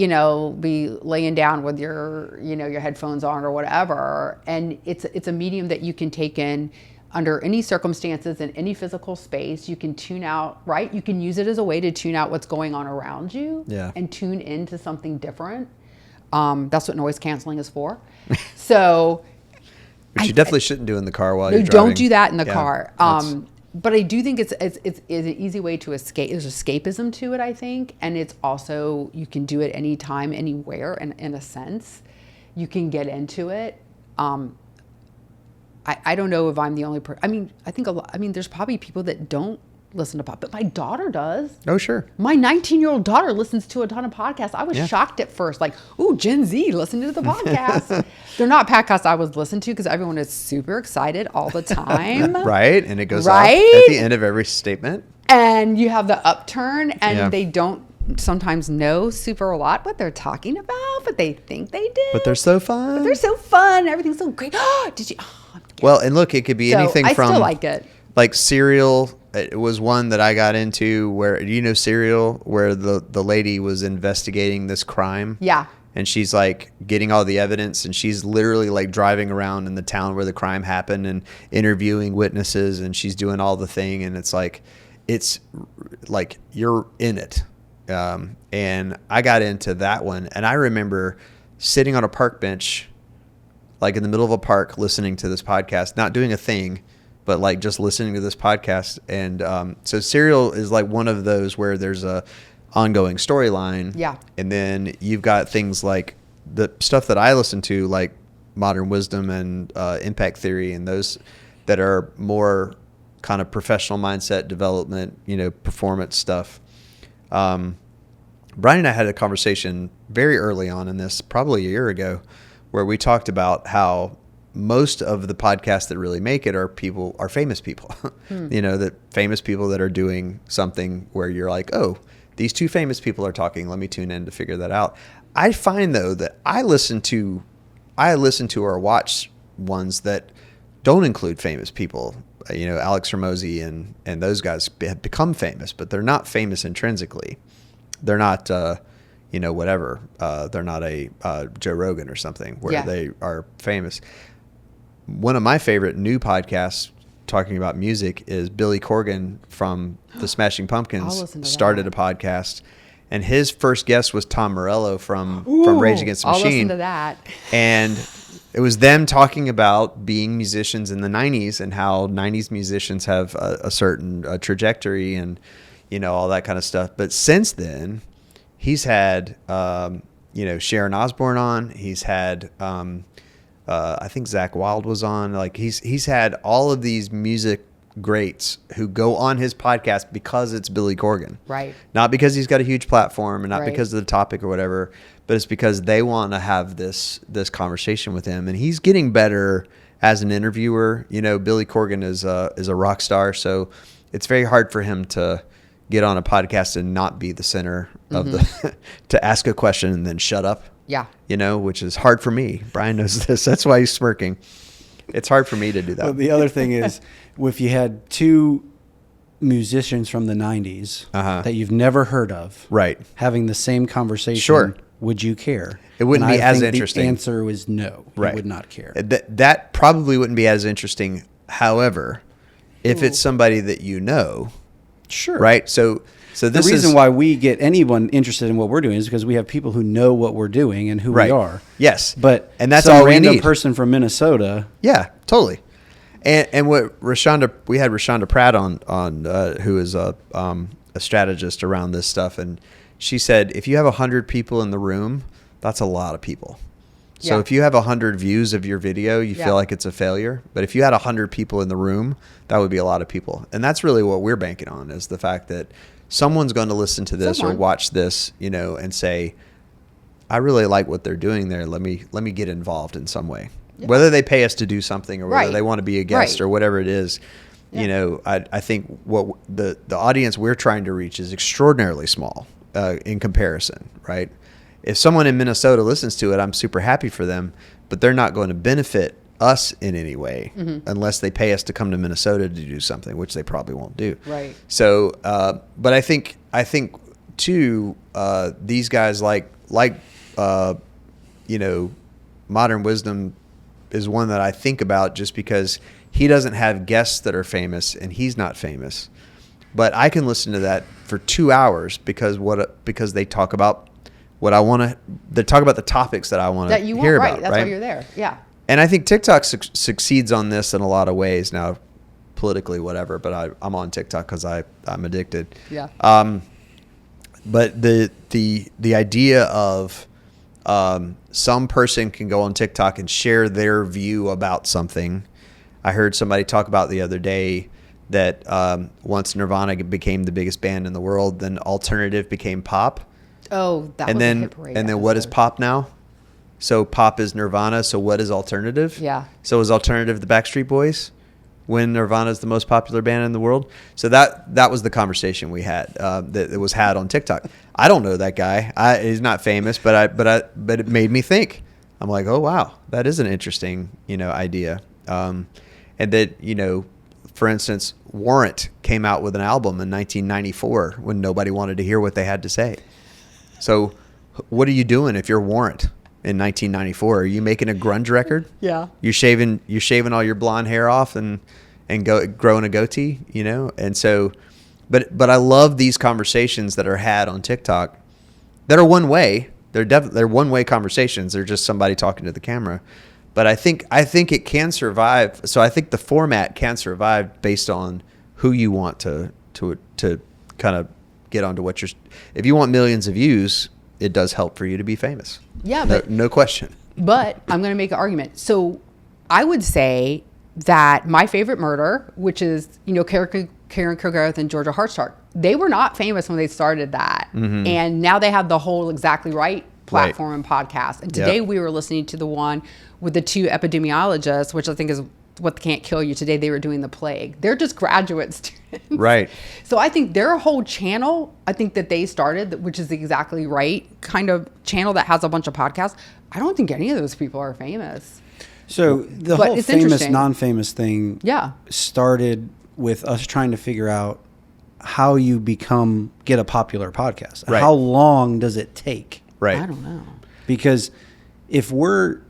laying down with your headphones on or whatever. And it's a medium that you can take in under any circumstances in any physical space. You can tune out, right? You can use it as a way to tune out what's going on around you and tune into something different. That's what noise canceling is for. So, which you definitely shouldn't do in the car while you're driving. Don't do that in the car. But I do think it's an easy way to escape. There's escapism to it, I think, and it's also you can do it anytime, anywhere. And in a sense, you can get into it. I don't know if I'm the only person. I mean, I think there's probably people that don't listen to pop, but my daughter does. Oh, sure. My 19-year-old daughter listens to a ton of podcasts. I was shocked at first, like, ooh, Gen Z listening to the podcast. They're not podcasts I was listening to because everyone is super excited all the time. Right. And it goes off at the end of every statement. And you have the upturn, and they don't sometimes know super a lot what they're talking about, but they think they do. But they're so fun. Everything's so great. Did you? Well, and look, it could be anything from. I still like it. Like Serial, it was one that I got into where, do you know Serial, where the lady was investigating this crime? Yeah. And she's like getting all the evidence, and she's literally like driving around in the town where the crime happened and interviewing witnesses, and she's doing all the thing. And it's like you're in it. And I got into that one, and I remember sitting on a park bench, like in the middle of a park, listening to this podcast, not doing a thing, but like just listening to this podcast. And so Serial is like one of those where there's a ongoing storyline. Yeah. And then you've got things like the stuff that I listen to, like Modern Wisdom and Impact Theory, and those that are more kind of professional mindset development, performance stuff. Brian and I had a conversation very early on in this, probably a year ago, where we talked about how most of the podcasts that really make it are famous people, that famous people that are doing something where you're like, oh, these two famous people are talking. Let me tune in to figure that out. I find though that I listen to or watch ones that don't include famous people. Alex Hormozy and those guys have become famous, but they're not famous intrinsically. They're not, whatever. They're not a Joe Rogan or something where they are famous. One of my favorite new podcasts talking about music is Billy Corgan from the Smashing Pumpkins started a podcast, and his first guest was Tom Morello from Rage Against the Machine. I'll listen to that. And it was them talking about being musicians in the 90s and how 90s musicians have a certain trajectory and, all that kind of stuff. But since then, he's had, Sharon Osbourne on. He's had, I think Zakk Wylde was on. Like he's had all of these music greats who go on his podcast because it's Billy Corgan. Right. Not because he's got a huge platform and not because of the topic or whatever, but it's because they want to have this conversation with him. And he's getting better as an interviewer. Billy Corgan is a rock star, so it's very hard for him to get on a podcast and not be the center of to ask a question and then shut up. Yeah. Which is hard for me. Brian knows this. That's why he's smirking. It's hard for me to do that. Well, the other thing is, if you had two musicians from the 90s that you've never heard of, right, having the same conversation, would you care? It wouldn't be as interesting. The answer was no. Right. You would not care. That probably wouldn't be as interesting. However, if it's somebody that sure, right? So this the reason why we get anyone interested in what we're doing is because we have people who know what we're doing and who we are. Yes, and that's some all we random need. person from Minnesota. Yeah, totally. And what we had Rashonda Pratt on who is a strategist around this stuff, and she said if you have 100 people in the room, that's a lot of people. So if you have 100 views of your video, you feel like it's a failure. But if you had 100 people in the room, that would be a lot of people. And that's really what we're banking on, is the fact that someone's going to listen to this or watch this, and say, I really like what they're doing there. Let me get involved in some way. Yeah. Whether they pay us to do something or whether they want to be a guest or whatever it is. Yeah. I think what the audience we're trying to reach is extraordinarily small in comparison, right? If someone in Minnesota listens to it, I'm super happy for them. but they're not going to benefit us in any way unless they pay us to come to Minnesota to do something, which they probably won't do. Right. So, but I think too, these guys like Modern Wisdom is one that I think about just because he doesn't have guests that are famous and he's not famous, but I can listen to that for 2 hours because they talk about what I want to. They talk about the topics that I want to hear about. That's why you're there. Yeah. And I think TikTok succeeds on this in a lot of ways now, politically, whatever. But I'm on TikTok because I'm addicted. Yeah. But the idea of some person can go on TikTok and share their view about something. I heard somebody talk about the other day that once Nirvana became the biggest band in the world, then alternative became pop. Oh, that was a hit parade. And then what is pop now? So pop is Nirvana. So what is alternative? Yeah. So is alternative the Backstreet Boys when Nirvana is the most popular band in the world? So that was the conversation we had that was had on TikTok. I don't know that guy. He's not famous, but it made me think. I'm like, oh wow, that is an interesting idea. And that for instance, Warrant came out with an album in 1994 when nobody wanted to hear what they had to say. So what are you doing if you're Warrant in 1994? Are you making a grunge record? Yeah. You're shaving all your blonde hair off and growing a goatee, And so, but I love these conversations that are had on TikTok that are one way. They're one way conversations. They're just somebody talking to the camera. But I think it can survive. So I think the format can survive based on who you want to kind of get onto if you want millions of views, it does help for you to be famous. Yeah, but no question. But I'm going to make an argument. So I would say that My Favorite Murder, which is, Karen Kilgariff and Georgia Hardstark, they were not famous when they started that. Mm-hmm. And now they have the whole Exactly Right platform and podcast. And today we were listening to the one with the two epidemiologists, which I think is What Can't Kill You. Today they were doing the plague. They're just graduate students. Right. So I think their whole channel, I think that they started, which is the Exactly Right kind of channel that has a bunch of podcasts. I don't think any of those people are famous. So the whole famous, non-famous thing started with us trying to figure out how you get a popular podcast. Right. How long does it take? Right. I don't know. Because if we're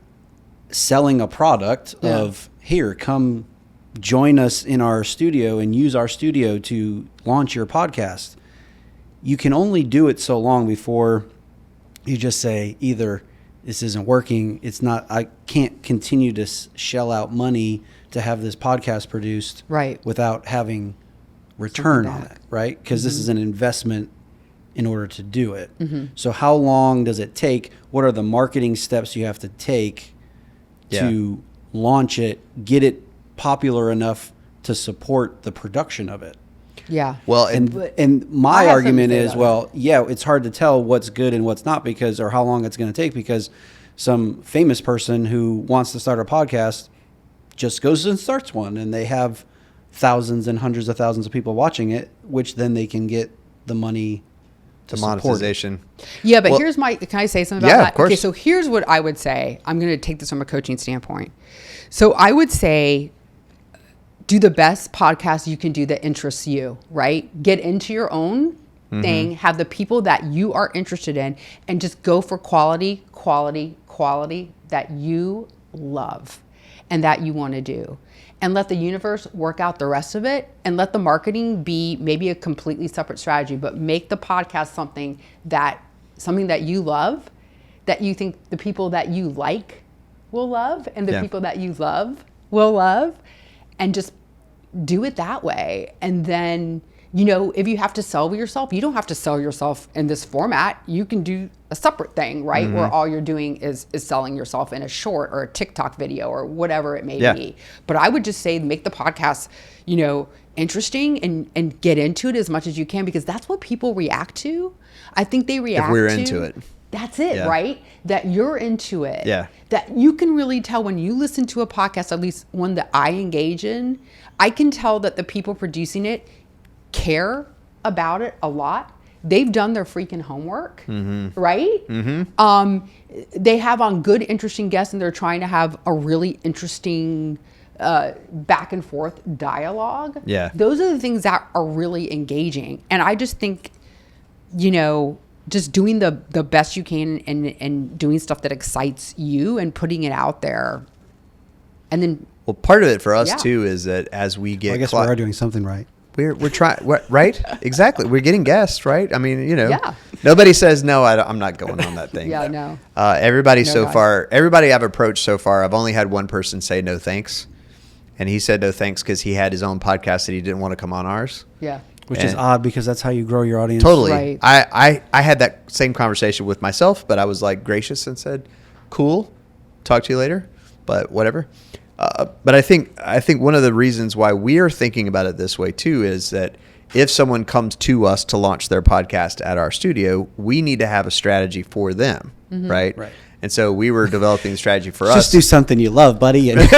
selling a product of, here, come join us in our studio and use our studio to launch your podcast, you can only do it so long before you just say either this isn't working, I can't continue to shell out money to have this podcast produced without having return on it, right? Because this is an investment in order to do it. Mm-hmm. So how long does it take? What are the marketing steps you have to take to launch it, get it popular enough to support the production of it? Yeah. Well, and my argument is, it's hard to tell what's good and what's not or how long it's going to take because some famous person who wants to start a podcast just goes and starts one and they have thousands and hundreds of thousands of people watching it, which then they can get the money to monetization. Yeah, but can I say something about that? Of course. Okay, so here's what I would say. I'm going to take this from a coaching standpoint. So I would say, do the best podcast you can do that interests you, right? Get into your own thing, have the people that you are interested in, and just go for quality that you love and that you want to do. And let the universe work out the rest of it, and let the marketing be maybe a completely separate strategy, but make the podcast something that you love, that you think the people that you like will love, and the people that you love will love, and just do it that way. And then, if you have to sell yourself, you don't have to sell yourself in this format. You can do a separate thing, right? Mm-hmm. Where all you're doing is selling yourself in a short or a TikTok video or whatever it may be. But I would just say make the podcast, interesting and get into it as much as you can, because that's what people react to. I think they react if we're into it. That's it, right? That you're into it. Yeah. That you can really tell when you listen to a podcast, at least one that I engage in, I can tell that the people producing it care about it a lot. they've done their freaking homework, Mm-hmm. right? Mm-hmm. They have on good, interesting guests, and they're trying to have a really interesting back and forth dialogue. Yeah. Those are the things that are really engaging. And I just think, you know, just doing the best you can and doing stuff that excites you and putting it out there. And then, Well, part of it for us Yeah. too is that as we get, I guess we are doing something right. we're trying, right? Exactly. We're getting guests, right? I mean, you know, Yeah. nobody says no. I'm not going on that thing. Yeah, no. Everybody No, so guys. far, everybody I've approached so far, I've only had one person say no thanks, and he said no thanks because he had his own podcast that he didn't want to come on ours. yeah. Which is And- odd because that's how you grow your audience. Totally. Right. I had that same conversation with myself, but I was like gracious and said, "Cool, talk to you later," but whatever. But I think one of the reasons why we are thinking about it this way too is that if someone comes to us to launch their podcast at our studio, we need to have a strategy for them, right? Right. And so we were developing a strategy for us. Just do something you love, buddy, and like,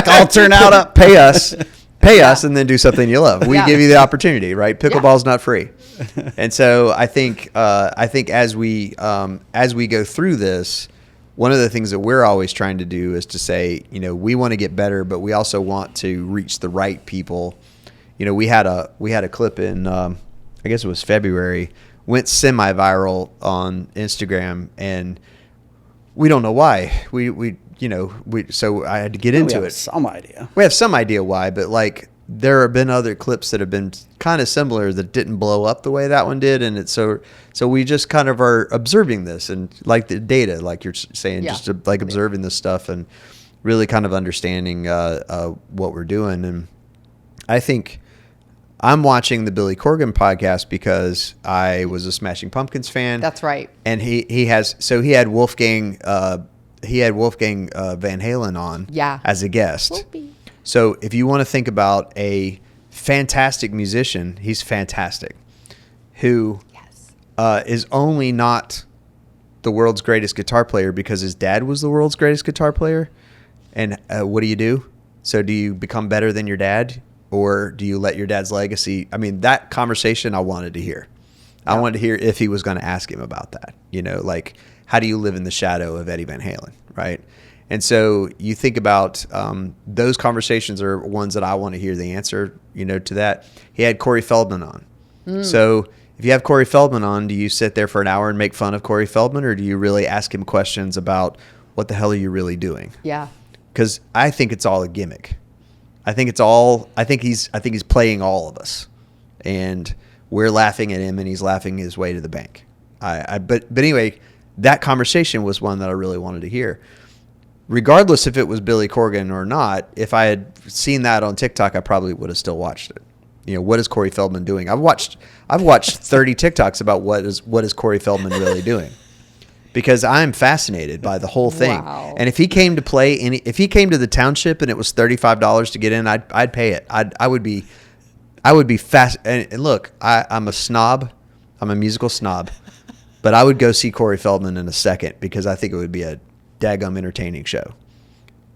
I'll turn out up. Pay us, and then do something you love. We Yeah. give you the opportunity, right? Pickleball's not free, and so I think as we go through this, one of the things that we're always trying to do is to say, you know, we want to get better, but we also want to reach the right people. You know, we had a clip in I guess it was February, went semi-viral on Instagram, and we don't know why. So I had to get into We have it. some idea. We have some idea why, but like there have been other clips that have been kind of similar that didn't blow up the way that one did, and it's so we just kind of are observing this and like the data, like you're saying, Yeah. just like observing this stuff and really kind of understanding what we're doing. And I think I'm watching the Billy Corgan podcast because I was a Smashing Pumpkins fan. That's right. And he had Wolfgang Van Halen on Yeah. as a guest. Whoopee. So if you want to think about a fantastic musician, he's fantastic, who Yes. is only not the world's greatest guitar player because his dad was the world's greatest guitar player. And what do? So do you become better than your dad, or do you let your dad's legacy? I mean, that conversation I wanted to hear. I wanted to hear if he was going to ask him about that. You know, like, how do you live in the shadow of Eddie Van Halen, right? And so you think about those conversations are ones that I want to hear the answer, you know, to that. He had Corey Feldman on. So if you have Corey Feldman on, do you sit there for an hour and make fun of Corey Feldman, or do you really ask him questions about what the hell are you really doing? Yeah. Because I think it's all a gimmick. I think he's playing all of us, and we're laughing at him, and he's laughing his way to the bank. But anyway, that conversation was one that I really wanted to hear. Regardless if it was Billy Corgan or not, if I had seen that on TikTok, I probably would have still watched it. You know, what is Corey Feldman doing? I've watched 30 TikToks about what is Corey Feldman really doing, because I'm fascinated by the whole thing. Wow. And if he came to if he came to the township and it was $35 to get in, I'd pay it. I would be fast. And look, I'm a snob. I'm a musical snob, but I would go see Corey Feldman in a second because I think it would be a daggum entertaining show.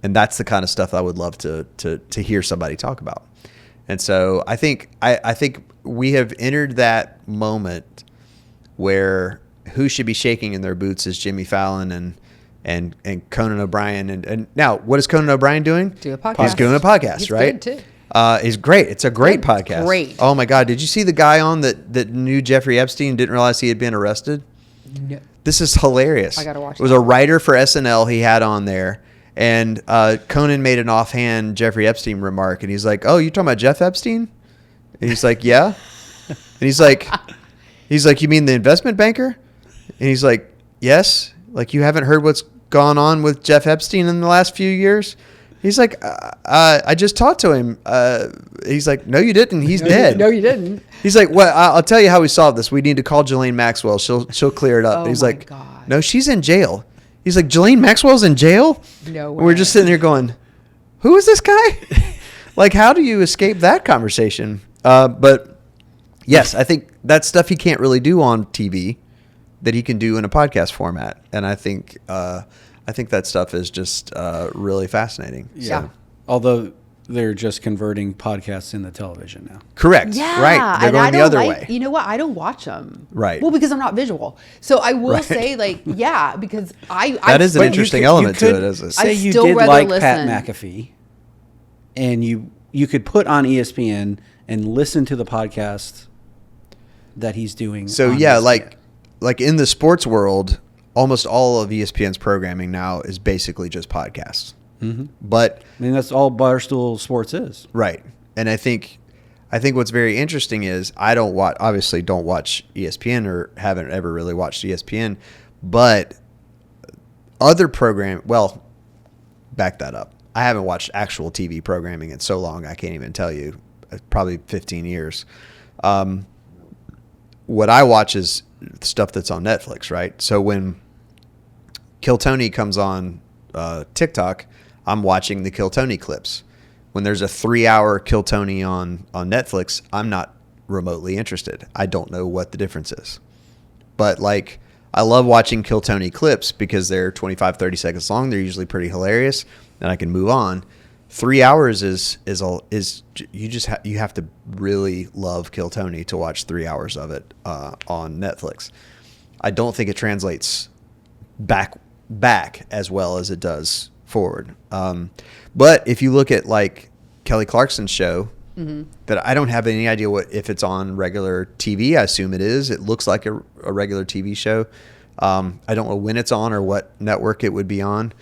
And that's the kind of stuff I would love to hear somebody talk about. And so I think we have entered that moment where who should be shaking in their boots is Jimmy Fallon and Conan O'Brien. And now, what is Conan O'Brien doing? Do a podcast. He's doing a podcast, He's right? good, too. He's great. It's a great Good. podcast. Great. Oh my God. Did you see the guy on that knew Jeffrey Epstein, didn't realize he had been arrested? No. This is hilarious. I gotta watch It was that. a writer for SNL he had on there, and Conan made an offhand Jeffrey Epstein remark, and he's like, "Oh, you talking about Jeff Epstein?" And he's like, "Yeah." And he's like, "You mean the investment banker?" And he's like, "Yes." Like, you haven't heard what's gone on with Jeff Epstein in the last few years? He's like, I just talked to him. He's like, "No, you didn't. He's dead." No, you didn't. He's like, "Well, I'll tell you how we solve this. We need to call Ghislaine Maxwell. She'll clear it up." Oh, And he's my like, God. "No, she's in jail." He's like, "Ghislaine Maxwell's in jail?" No And we're way. just sitting there going, "Who is this guy?" Like, how do you escape that conversation? But yes, I think that's stuff he can't really do on TV that he can do in a podcast format, and I think that stuff is just really fascinating. Yeah. Although they're just converting podcasts into television now. Correct. Yeah, Right. They're and going I the don't other like, way. You know what? I don't watch them. Right. Well, because I'm not visual. So I will Right. say, like, yeah, because That is an interesting element to it, isn't it? Say you still did rather like listen. Pat McAfee, and you could put on ESPN and listen to the podcast that he's doing. So on yeah, ESPN. like in the sports world, almost all of ESPN's programming now is basically just podcasts. Mm-hmm. But I mean, that's all Barstool Sports is. right, and I think what's very interesting is I don't watch ESPN or haven't ever really watched ESPN, but other program. Well, back that up. I haven't watched actual TV programming in so long I can't even tell you. Probably 15 years. What I watch is stuff that's on Netflix, right? So when Kill Tony comes on TikTok, I'm watching the Kill Tony clips. When there's a 3-hour Kill Tony on Netflix, I'm not remotely interested. I don't know what the difference is. But like, I love watching Kill Tony clips because they're 25, 30 seconds long. They're usually pretty hilarious, and I can move on. 3 hours is you have to really love Kill Tony to watch 3 hours of it on Netflix. I don't think it translates back as well as it does forward. But if you look at like Kelly Clarkson's show, that I don't have any idea if it's on regular TV. I assume it is. It looks like a regular TV show. I don't know when it's on or what network it would be on,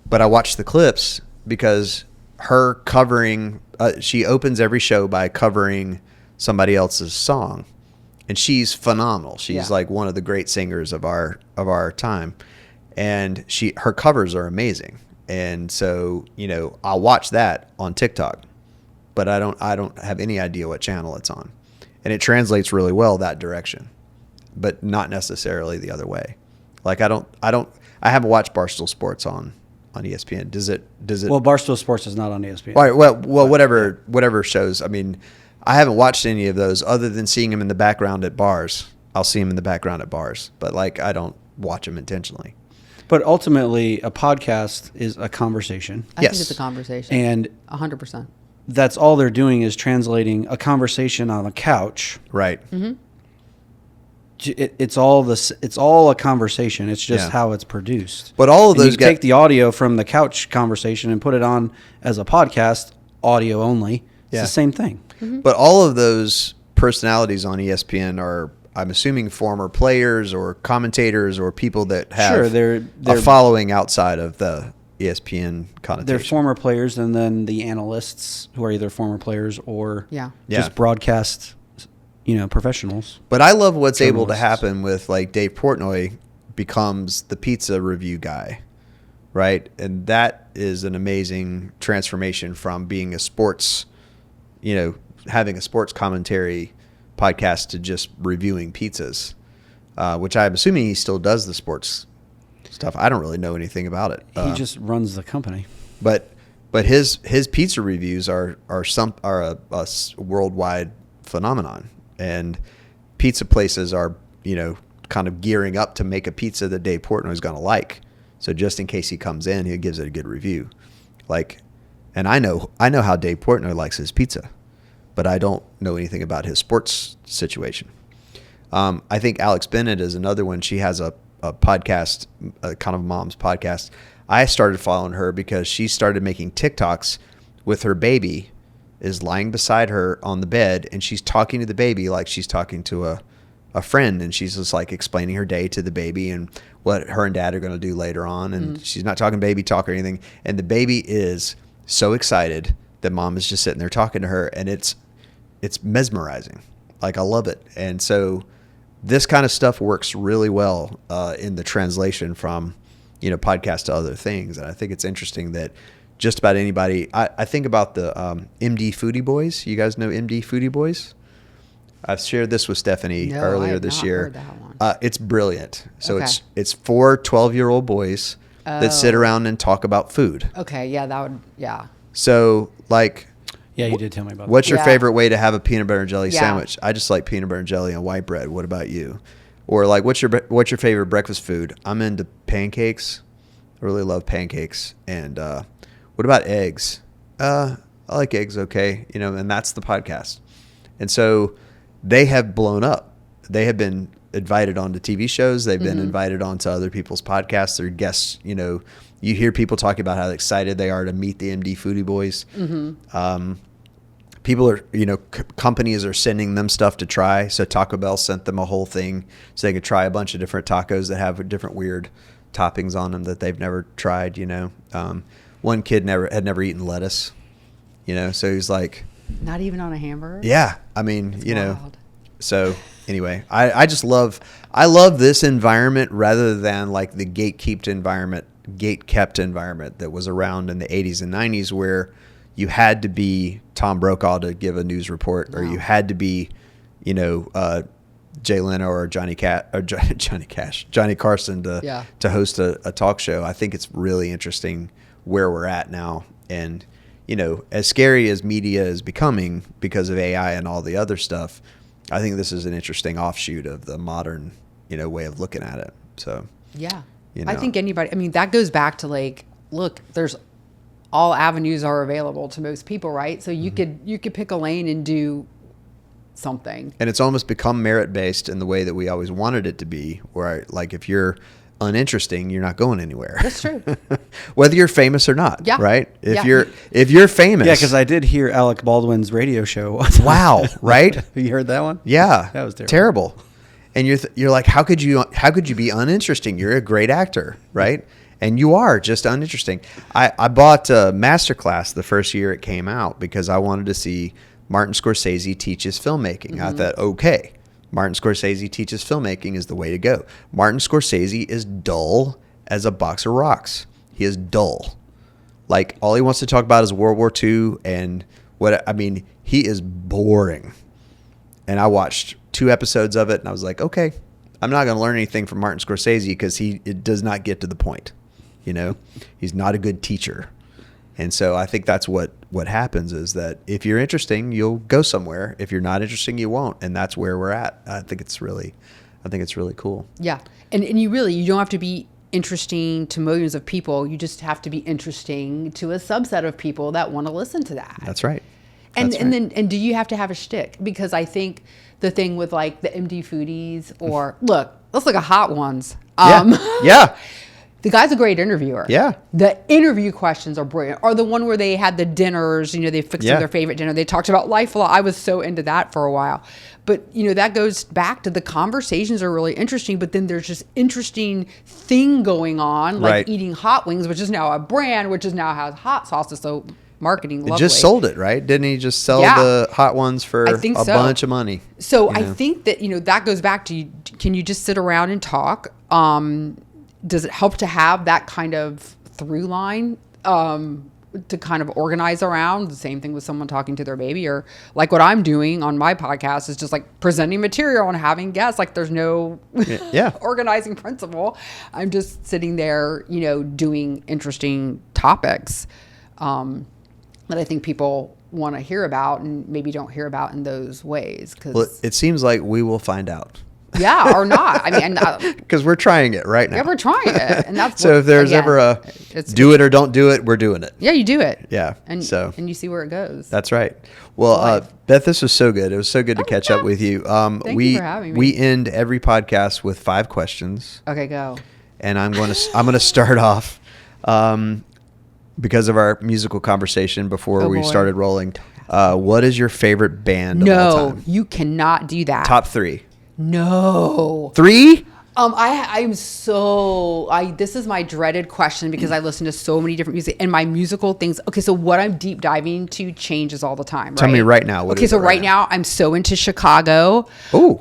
but I watch the clips because her covering, she opens every show by covering somebody else's song, and she's phenomenal. She's like one of the great singers of our time, and her covers are amazing. And so, I'll watch that on TikTok, but I don't have any idea what channel it's on, and it translates really well that direction, but not necessarily the other way. Like I haven't watched Barstool Sports on ESPN. Does it? Well, Barstool Sports is not on ESPN. All right. Well, whatever shows. I mean, I haven't watched any of those other than seeing them in the background at bars. I'll see them in the background at bars, but like I don't watch them intentionally. But ultimately, a podcast is a conversation. I think it's a conversation. And 100%. That's all they're doing is translating a conversation on a couch. Right. Mm-hmm. It's all a conversation. It's just how it's produced. But all of those you take the audio from the couch conversation and put it on as a podcast, audio only. It's the same thing. Mm-hmm. But all of those personalities on ESPN are, I'm assuming, former players or commentators or people that have they're a following outside of the ESPN connotation. They're former players, and then the analysts who are either former players or just broadcast, professionals. But I love what's able to happen with like Dave Portnoy becomes the pizza review guy, right? And that is an amazing transformation from being a sports, having a sports commentary podcast to just reviewing pizzas, which I'm assuming he still does the sports stuff. I don't really know anything about it. He just runs the company. But his pizza reviews are a worldwide phenomenon, and pizza places are kind of gearing up to make a pizza that Dave Portnoy is going to like. So just in case he comes in, he gives it a good review. And I know how Dave Portnoy likes his pizza, but I don't know anything about his sports situation. I think Alex Bennett is another one. She has a podcast, a kind of mom's podcast. I started following her because she started making TikToks with her baby is lying beside her on the bed, and she's talking to the baby like she's talking to a friend, and she's just like explaining her day to the baby and what her and dad are going to do later on. And she's not talking baby talk or anything. And the baby is so excited that mom is just sitting there talking to her, and it's mesmerizing. Like, I love it. And so this kind of stuff works really well in the translation from, podcast to other things. And I think it's interesting that just about anybody, I think about the MD Foodie Boys. You guys know MD Foodie Boys? I've shared this with Stephanie earlier this year. Heard that one. It's brilliant. So it's 4 12-year-old boys that sit around and talk about food. Okay, yeah. So, like... Yeah, you did tell me about that. What's your favorite way to have a peanut butter and jelly sandwich? I just like peanut butter and jelly on white bread. What about you? Or like, what's your favorite breakfast food? I'm into pancakes. I really love pancakes. And what about eggs? I like eggs, okay, and that's the podcast. And so they have blown up. They have been invited onto TV shows. They've been invited onto other people's podcasts. They're guests. You hear people talking about how excited they are to meet the MD Foodie Boys. People are, companies are sending them stuff to try. So Taco Bell sent them a whole thing so they could try a bunch of different tacos that have different weird toppings on them that they've never tried. One kid had never eaten lettuce. So he's like, not even on a hamburger. Yeah, I mean, That's wild. So anyway, I just love this environment rather than like the gate-kept environment that was around in the 80s and 90s where you had to be Tom Brokaw to give a news report, or you had to be, Jay Leno or Johnny Carson to host a talk show. I think it's really interesting where we're at now, and as scary as media is becoming because of AI and all the other stuff, I think this is an interesting offshoot of the modern, way of looking at it. So, yeah, I think that goes back to like, look, there's all avenues are available to most people, right? So you could pick a lane and do something. And it's almost become merit-based in the way that we always wanted it to be, where like if you're uninteresting, you're not going anywhere. That's true. Whether you're famous or not, right? If you're famous. Yeah, because I did hear Alec Baldwin's radio show. Wow, right? You heard that one? Yeah. That was terrible. And you're like, how could you be uninteresting? You're a great actor, right? And you are just uninteresting. I bought Masterclass the first year it came out because I wanted to see Martin Scorsese teaches filmmaking. I thought, okay, Martin Scorsese teaches filmmaking is the way to go. Martin Scorsese is dull as a box of rocks. He is dull. Like, all he wants to talk about is World War II and he is boring. And I watched 2 episodes of it and I was like, okay, I'm not going to learn anything from Martin Scorsese because it does not get to the point. He's not a good teacher. And so I think that's what happens is that if you're interesting, you'll go somewhere. If you're not interesting, you won't. And that's where we're at. I think it's really cool. Yeah. And you don't have to be interesting to millions of people. You just have to be interesting to a subset of people that want to listen to that. That's right. And do you have to have a shtick? Because I think the thing with like the MD Foodies or let's look at Hot Ones. Yeah. The guy's a great interviewer. Yeah. The interview questions are brilliant. Or the one where they had the dinners, they fixed their favorite dinner. They talked about life a lot. I was so into that for a while. But, that goes back to the conversations are really interesting, but then there's just interesting thing going on, like eating hot wings, which is now a brand, which is now has hot sauces. So marketing, lovely. He just sold it, right? Didn't he just sell the Hot Ones for a bunch of money? So I think that, that goes back to, can you just sit around and talk? Does it help to have that kind of through line to kind of organize around? The same thing with someone talking to their baby, or like what I'm doing on my podcast is just like presenting material and having guests. Like there's no organizing principle. I'm just sitting there, doing interesting topics that I think people want to hear about and maybe don't hear about in those ways. Well, it seems like we will find out. Yeah, or not. I mean, because we're trying it right now. Yeah, we're trying it, and that's so. If there's ever a do it or don't do it, we're doing it. Yeah, you do it. Yeah, and you see where it goes. That's right. Well, Beth, this was so good. It was so good to catch up with you. Thank you for having me. We end every podcast with 5 questions. Okay, go. And I'm going to start off because of our musical conversation before we started rolling. What is your favorite band of all time? No, you cannot do that. Top 3. No. 3? This is my dreaded question because I listen to so many different music and my musical things. Okay, so what I'm deep diving to changes all the time, right? Tell me right now. Okay, so right now I'm so into Chicago. Ooh.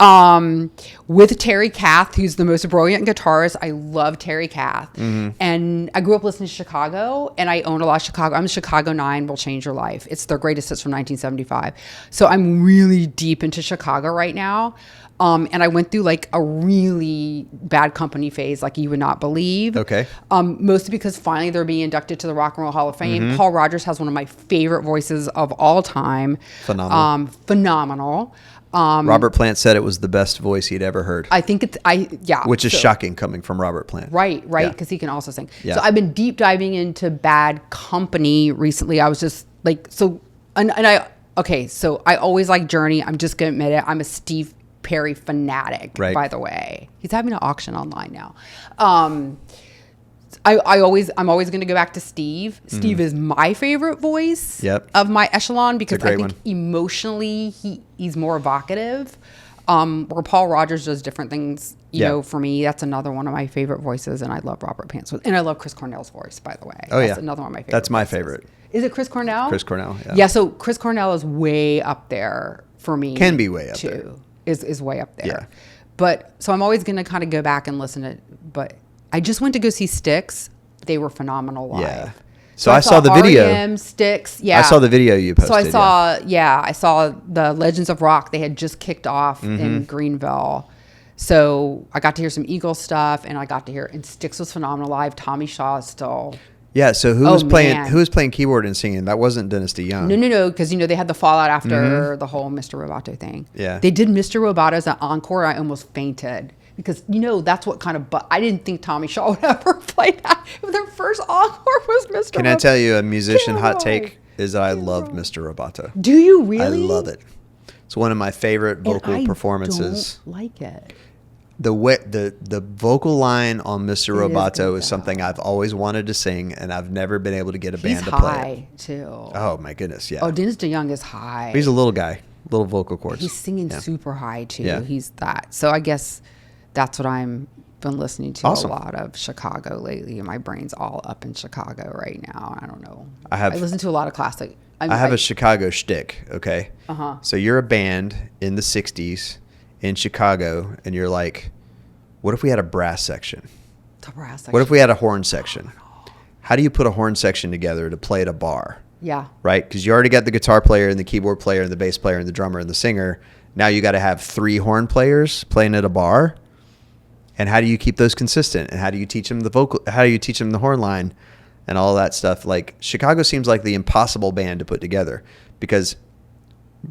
With Terry Kath, who's the most brilliant guitarist. I love Terry Kath. Mm-hmm. And I grew up listening to Chicago and I own a lot of Chicago. I'm Chicago 9 Will Change Your Life. It's their greatest hits from 1975. So I'm really deep into Chicago right now. And I went through like a really bad company phase, like you would not believe. Okay. Mostly because finally they're being inducted to the Rock and Roll Hall of Fame. Mm-hmm. Paul Rodgers has one of my favorite voices of all time. Phenomenal. Robert Plant said it was the best voice he'd ever heard. I think which is shocking coming from Robert Plant. Right, because he can also sing. Yeah. So I've been deep diving into Bad Company recently. I was just like, so So I always like Journey. I'm just gonna admit it. I'm a Steve Perry fanatic, Right. by the way. He's having an auction online now. I'm always going to go back to Steve. Steve is my favorite voice of my echelon because I think emotionally he's more evocative. Where Paul Rogers does different things, you know, for me, that's another one of my favorite voices. And I love Robert Pantz. And I love Chris Cornell's voice, by the way. That's another one of my favorite That's my voices. favorite. Is it Chris Cornell? Chris Cornell, yeah. Yeah, so Chris Cornell is way up there for me. Can be way up there. Is way up there. Yeah. But so I'm always going to kind of go back and listen to, but I just went to go see Styx. They were phenomenal live. Yeah. So I saw the video. R.E.M., Styx, yeah. I saw the video you posted. So I saw the Legends of Rock. They had just kicked off in Greenville. So I got to hear some Eagles stuff, and and Styx was phenomenal live. Tommy Shaw is still. Yeah. So who was playing keyboard and singing? That wasn't Dynasty Young. No. Because they had the fallout after the whole Mr. Roboto thing. Yeah. They did Mr. Roboto as an encore. I almost fainted. Because, that's what kind of... But I didn't think Tommy Shaw would ever play that. Their first encore was Mr. Can I tell you a musician hot take is that I love Mr. Roboto. Do you really? I love it. It's one of my favorite vocal performances. I don't like it. The vocal line on Mr. Roboto is something I've always wanted to sing, and I've never been able to get a band to play it. He's high, too. Oh, my goodness, yeah. Oh, Dennis DeYoung is high. He's a little guy, little vocal cords. He's singing super high, too. Yeah. He's that. So I guess that's what I'm been listening to a lot of Chicago lately. My brain's all up in Chicago right now. I don't know. I listen to a lot of classic. I have a Chicago shtick, okay? Uh-huh. So you're a band in the 60s in Chicago, and you're like, what if we had a brass section? The brass section. What if we had a horn section? How do you put a horn section together to play at a bar? Yeah. Right? Because you already got the guitar player and the keyboard player and the bass player and the drummer and the singer. Now you got to have 3 horn players playing at a bar. And how do you keep those consistent? And how do you teach them the vocal? How do you teach them the horn line and all that stuff? Like, Chicago seems like the impossible band to put together because,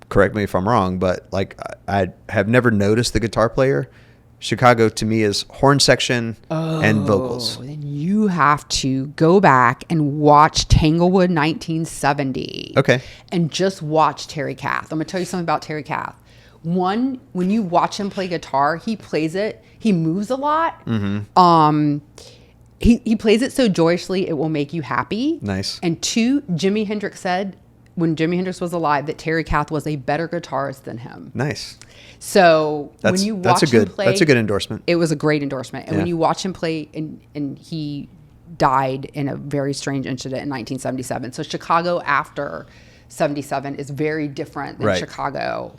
correct me if I'm wrong, but like I have never noticed the guitar player. Chicago to me is horn section and vocals. Then you have to go back and watch Tanglewood 1970. Okay. And just watch Terry Kath. I'm going to tell you something about Terry Kath. One, when you watch him play guitar, he plays it. He moves a lot. Mm-hmm. He plays it so joyously it will make you happy. Nice. And 2, Jimi Hendrix said when Jimi Hendrix was alive that Terry Kath was a better guitarist than him. Nice. So when you watch him play, that's a good endorsement. It was a great endorsement. And when you watch him play, and he died in a very strange incident in 1977. So Chicago after 77 is very different than Chicago.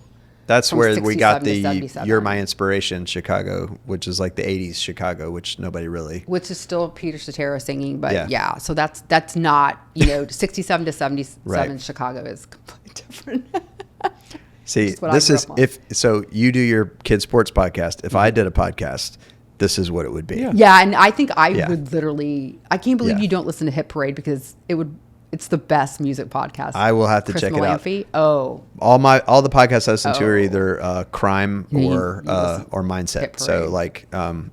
That's where we got the 77. You're My Inspiration Chicago, which is like the 80s Chicago, which nobody really... Which is still Peter Cetera singing, but so that's not, 67 to 77 Chicago is completely different. See, this is, so you do your kids sports podcast. If I did a podcast, this is what it would be. Yeah, and I think I would literally, I can't believe you don't listen to Hit Parade because it's the best music podcast. I will have to Chris check Melaniphy. it out. All the podcasts I listen to are either crime or mindset. So like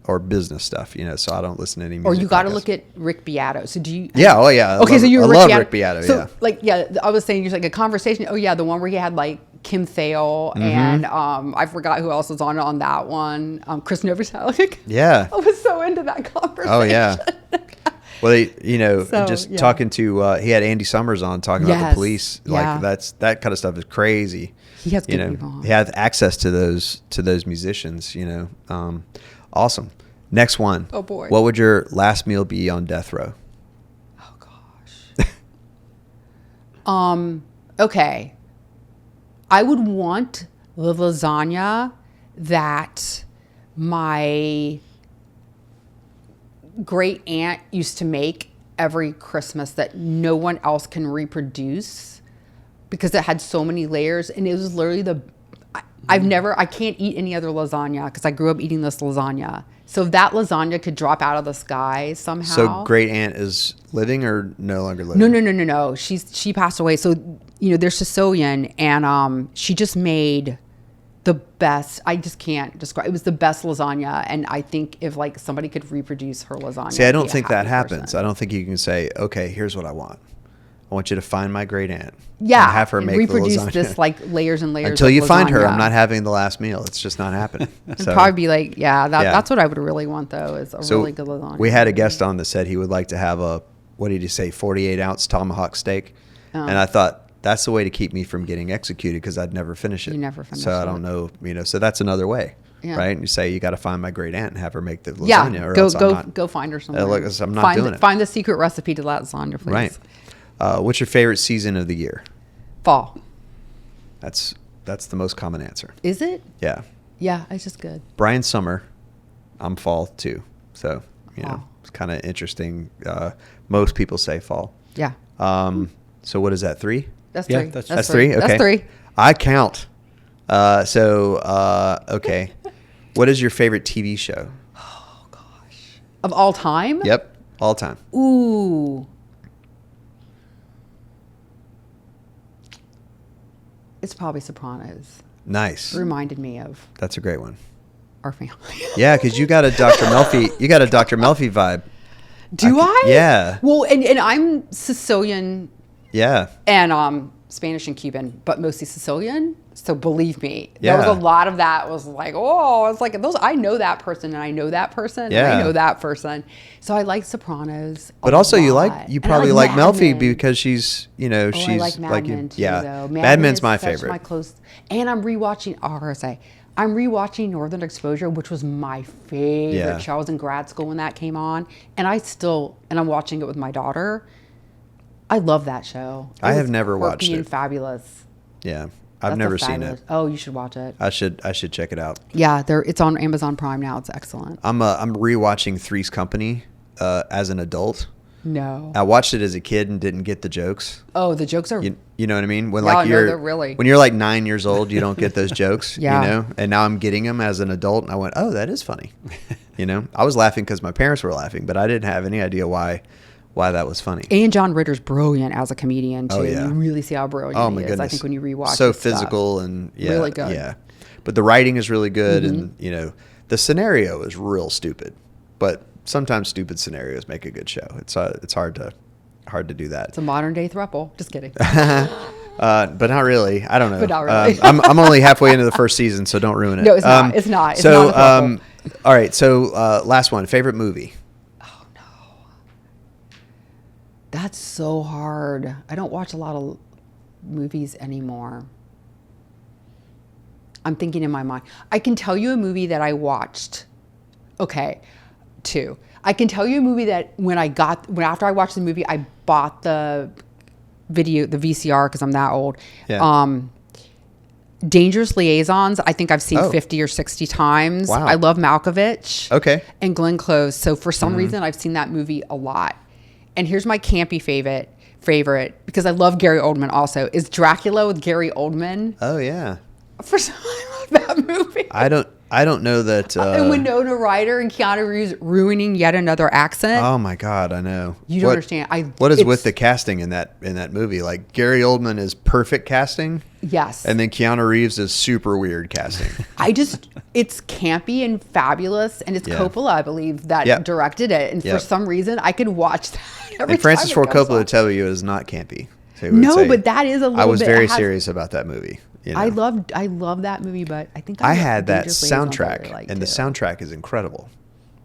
or business stuff, so I don't listen to any music. Or you got to look at Rick Beato. So do you? Yeah. Oh yeah. Okay. So you're I love Rick Beato. So I was saying, just like a conversation. Oh yeah, the one where he had like Kim Thale and I forgot who else was on that one. Chris Novoselic. Yeah. I was so into that conversation. Oh yeah. Well, talking to he had Andy Summers on talking about the police. Like that kind of stuff is crazy. He has good people on. He has access to those musicians. Awesome. Next one. Oh boy. What would your last meal be on death row? Oh gosh. Okay. I would want the lasagna that my great aunt used to make every Christmas that no one else can reproduce because it had so many layers, and it was literally I can't eat any other lasagna because I grew up eating this lasagna. So if that lasagna could drop out of the sky somehow. So great aunt is living or no longer living? No. She passed away. So they're Sicilian, and she just made the best. I just can't describe. It was the best lasagna, and I think if like somebody could reproduce her lasagna. See, I don't think that happens. I don't think you can say, okay, here's what I want. I want you to find my great aunt. Yeah. And have her make the reproduce lasagna. this like layers and layers Until of you find her, lasagna. I'm not having the last meal. It's just not happening. It'd probably be like, that's what I would really want though, is a So really good lasagna. we had a guest on that said he would like to have a, what did he say, 48-ounce tomahawk steak. And I thought, that's the way to keep me from getting executed because I'd never finish it. You never finish So I it. don't know, so that's another way, Yeah. right? And you say, you got to find my great aunt and have her make the lasagna. Or else Go find her somewhere. look, I'm not doing it. Find the secret recipe to that lasagna, please. Right. What's your favorite season of the year? Fall. That's the most common answer. Is it? Yeah. Yeah, it's just good. Brian Summer, I'm fall too. So, Wow. it's kind of interesting. Most people say fall. Yeah. So what is that, 3? That's Yeah, three. that's 3? Okay. That's 3. I count. Okay. What is your favorite TV show? Of all time? Yep. All time. Ooh. It's probably Sopranos. Nice. Reminded me of That's a great one. our family. Yeah, because you got a Dr. Melfi. You got a Dr. Melfi vibe. Do I? Yeah. Well, and I'm Sicilian Yeah. and Spanish and Cuban, but mostly Sicilian. So believe me, Yeah. there was a lot of that was like, oh, it's like those. I know that person and I know that person Yeah. and I know that person. So I like Sopranos. But a also you lot. you And I probably like Mad Melfi Men. because she's, Oh, she's I like Mad you. Men too, Yeah. though. Mad Men's is my such favorite. My close, and I'm rewatching. I'm rewatching Northern Exposure, which was my favorite Yeah. show. I was in grad school when that came on, and I'm watching it with my daughter. I love that show. I It have was never watched quirky it. and fabulous. Yeah. I've That's never a seen fabulous- it. Oh, you should watch it. I should check it out. Yeah, it's on Amazon Prime now. It's excellent. I'm rewatching Three's Company as an adult. No. I watched it as a kid and didn't get the jokes. Oh, the jokes are. You know what I mean? When Yeah, like no, you're they're really- when you're like 9 years old, you don't get those jokes. Yeah. You know. And now I'm getting them as an adult, and I went, "Oh, that is funny." I was laughing because my parents were laughing, but I didn't have any idea why that was funny. And John Ritter's brilliant as a comedian too. Oh, yeah. You really see how brilliant Oh he my is. goodness! I think when you rewatch so his stuff. physical and Really good. Yeah, but the writing is really good, and the scenario is real stupid. But sometimes stupid scenarios make a good show. It's hard to do that. It's a modern day throuple. Just kidding. But not really. I don't know. But not really. I'm only halfway into the first season, so don't ruin it. No, it's not. It's not. It's so, not a throuple. all right. So, last one. Favorite movie? That's so hard. I don't watch a lot of movies anymore. I'm thinking in my mind. I can tell you a movie that I watched. Okay, 2. I can tell you a movie that after I watched the movie, I bought the VCR because I'm that old. Yeah. Dangerous Liaisons, I think I've seen Oh. 50 or 60 times. Wow. I love Malkovich. Okay. And Glenn Close. So for some reason, I've seen that movie a lot. And here's my campy favorite, because I love Gary Oldman also, is Dracula with Gary Oldman. Oh yeah. For some I love that movie. I don't know that. And Winona Ryder and Keanu Reeves ruining yet another accent. Oh my God, I know. You don't understand. What is it's- with the casting in that movie? Like Gary Oldman is perfect casting, Yes. and then Keanu Reeves is super weird casting. It's campy and fabulous, and it's Yeah. Coppola, I believe, that Yep. directed it. And for Yep. some reason, I could watch that every And Francis time Ford it comes Coppola on. tell you is not campy. So he would No, say- but that is a little bit. I was very it has- serious about that movie. I love that movie, but I think I had that Dangerous Liaisons I soundtrack, really liked and the too. soundtrack is incredible.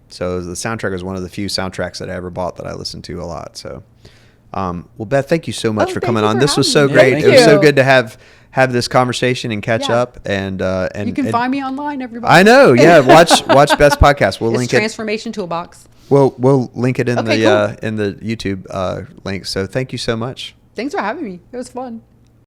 So the soundtrack is one of the few soundtracks that I ever bought that I listened to a lot. So, well, Beth, thank you so much for thank coming you on. for This was so having me. great. Thank It was so you. good to have this conversation and catch Yeah. up. And You can find me online, everybody. I know, yeah. Watch Beth's podcast. We'll It's link it. Transformation Toolbox. We'll link it in Okay, the cool. in the YouTube link. So thank you so much. Thanks for having me. It was fun.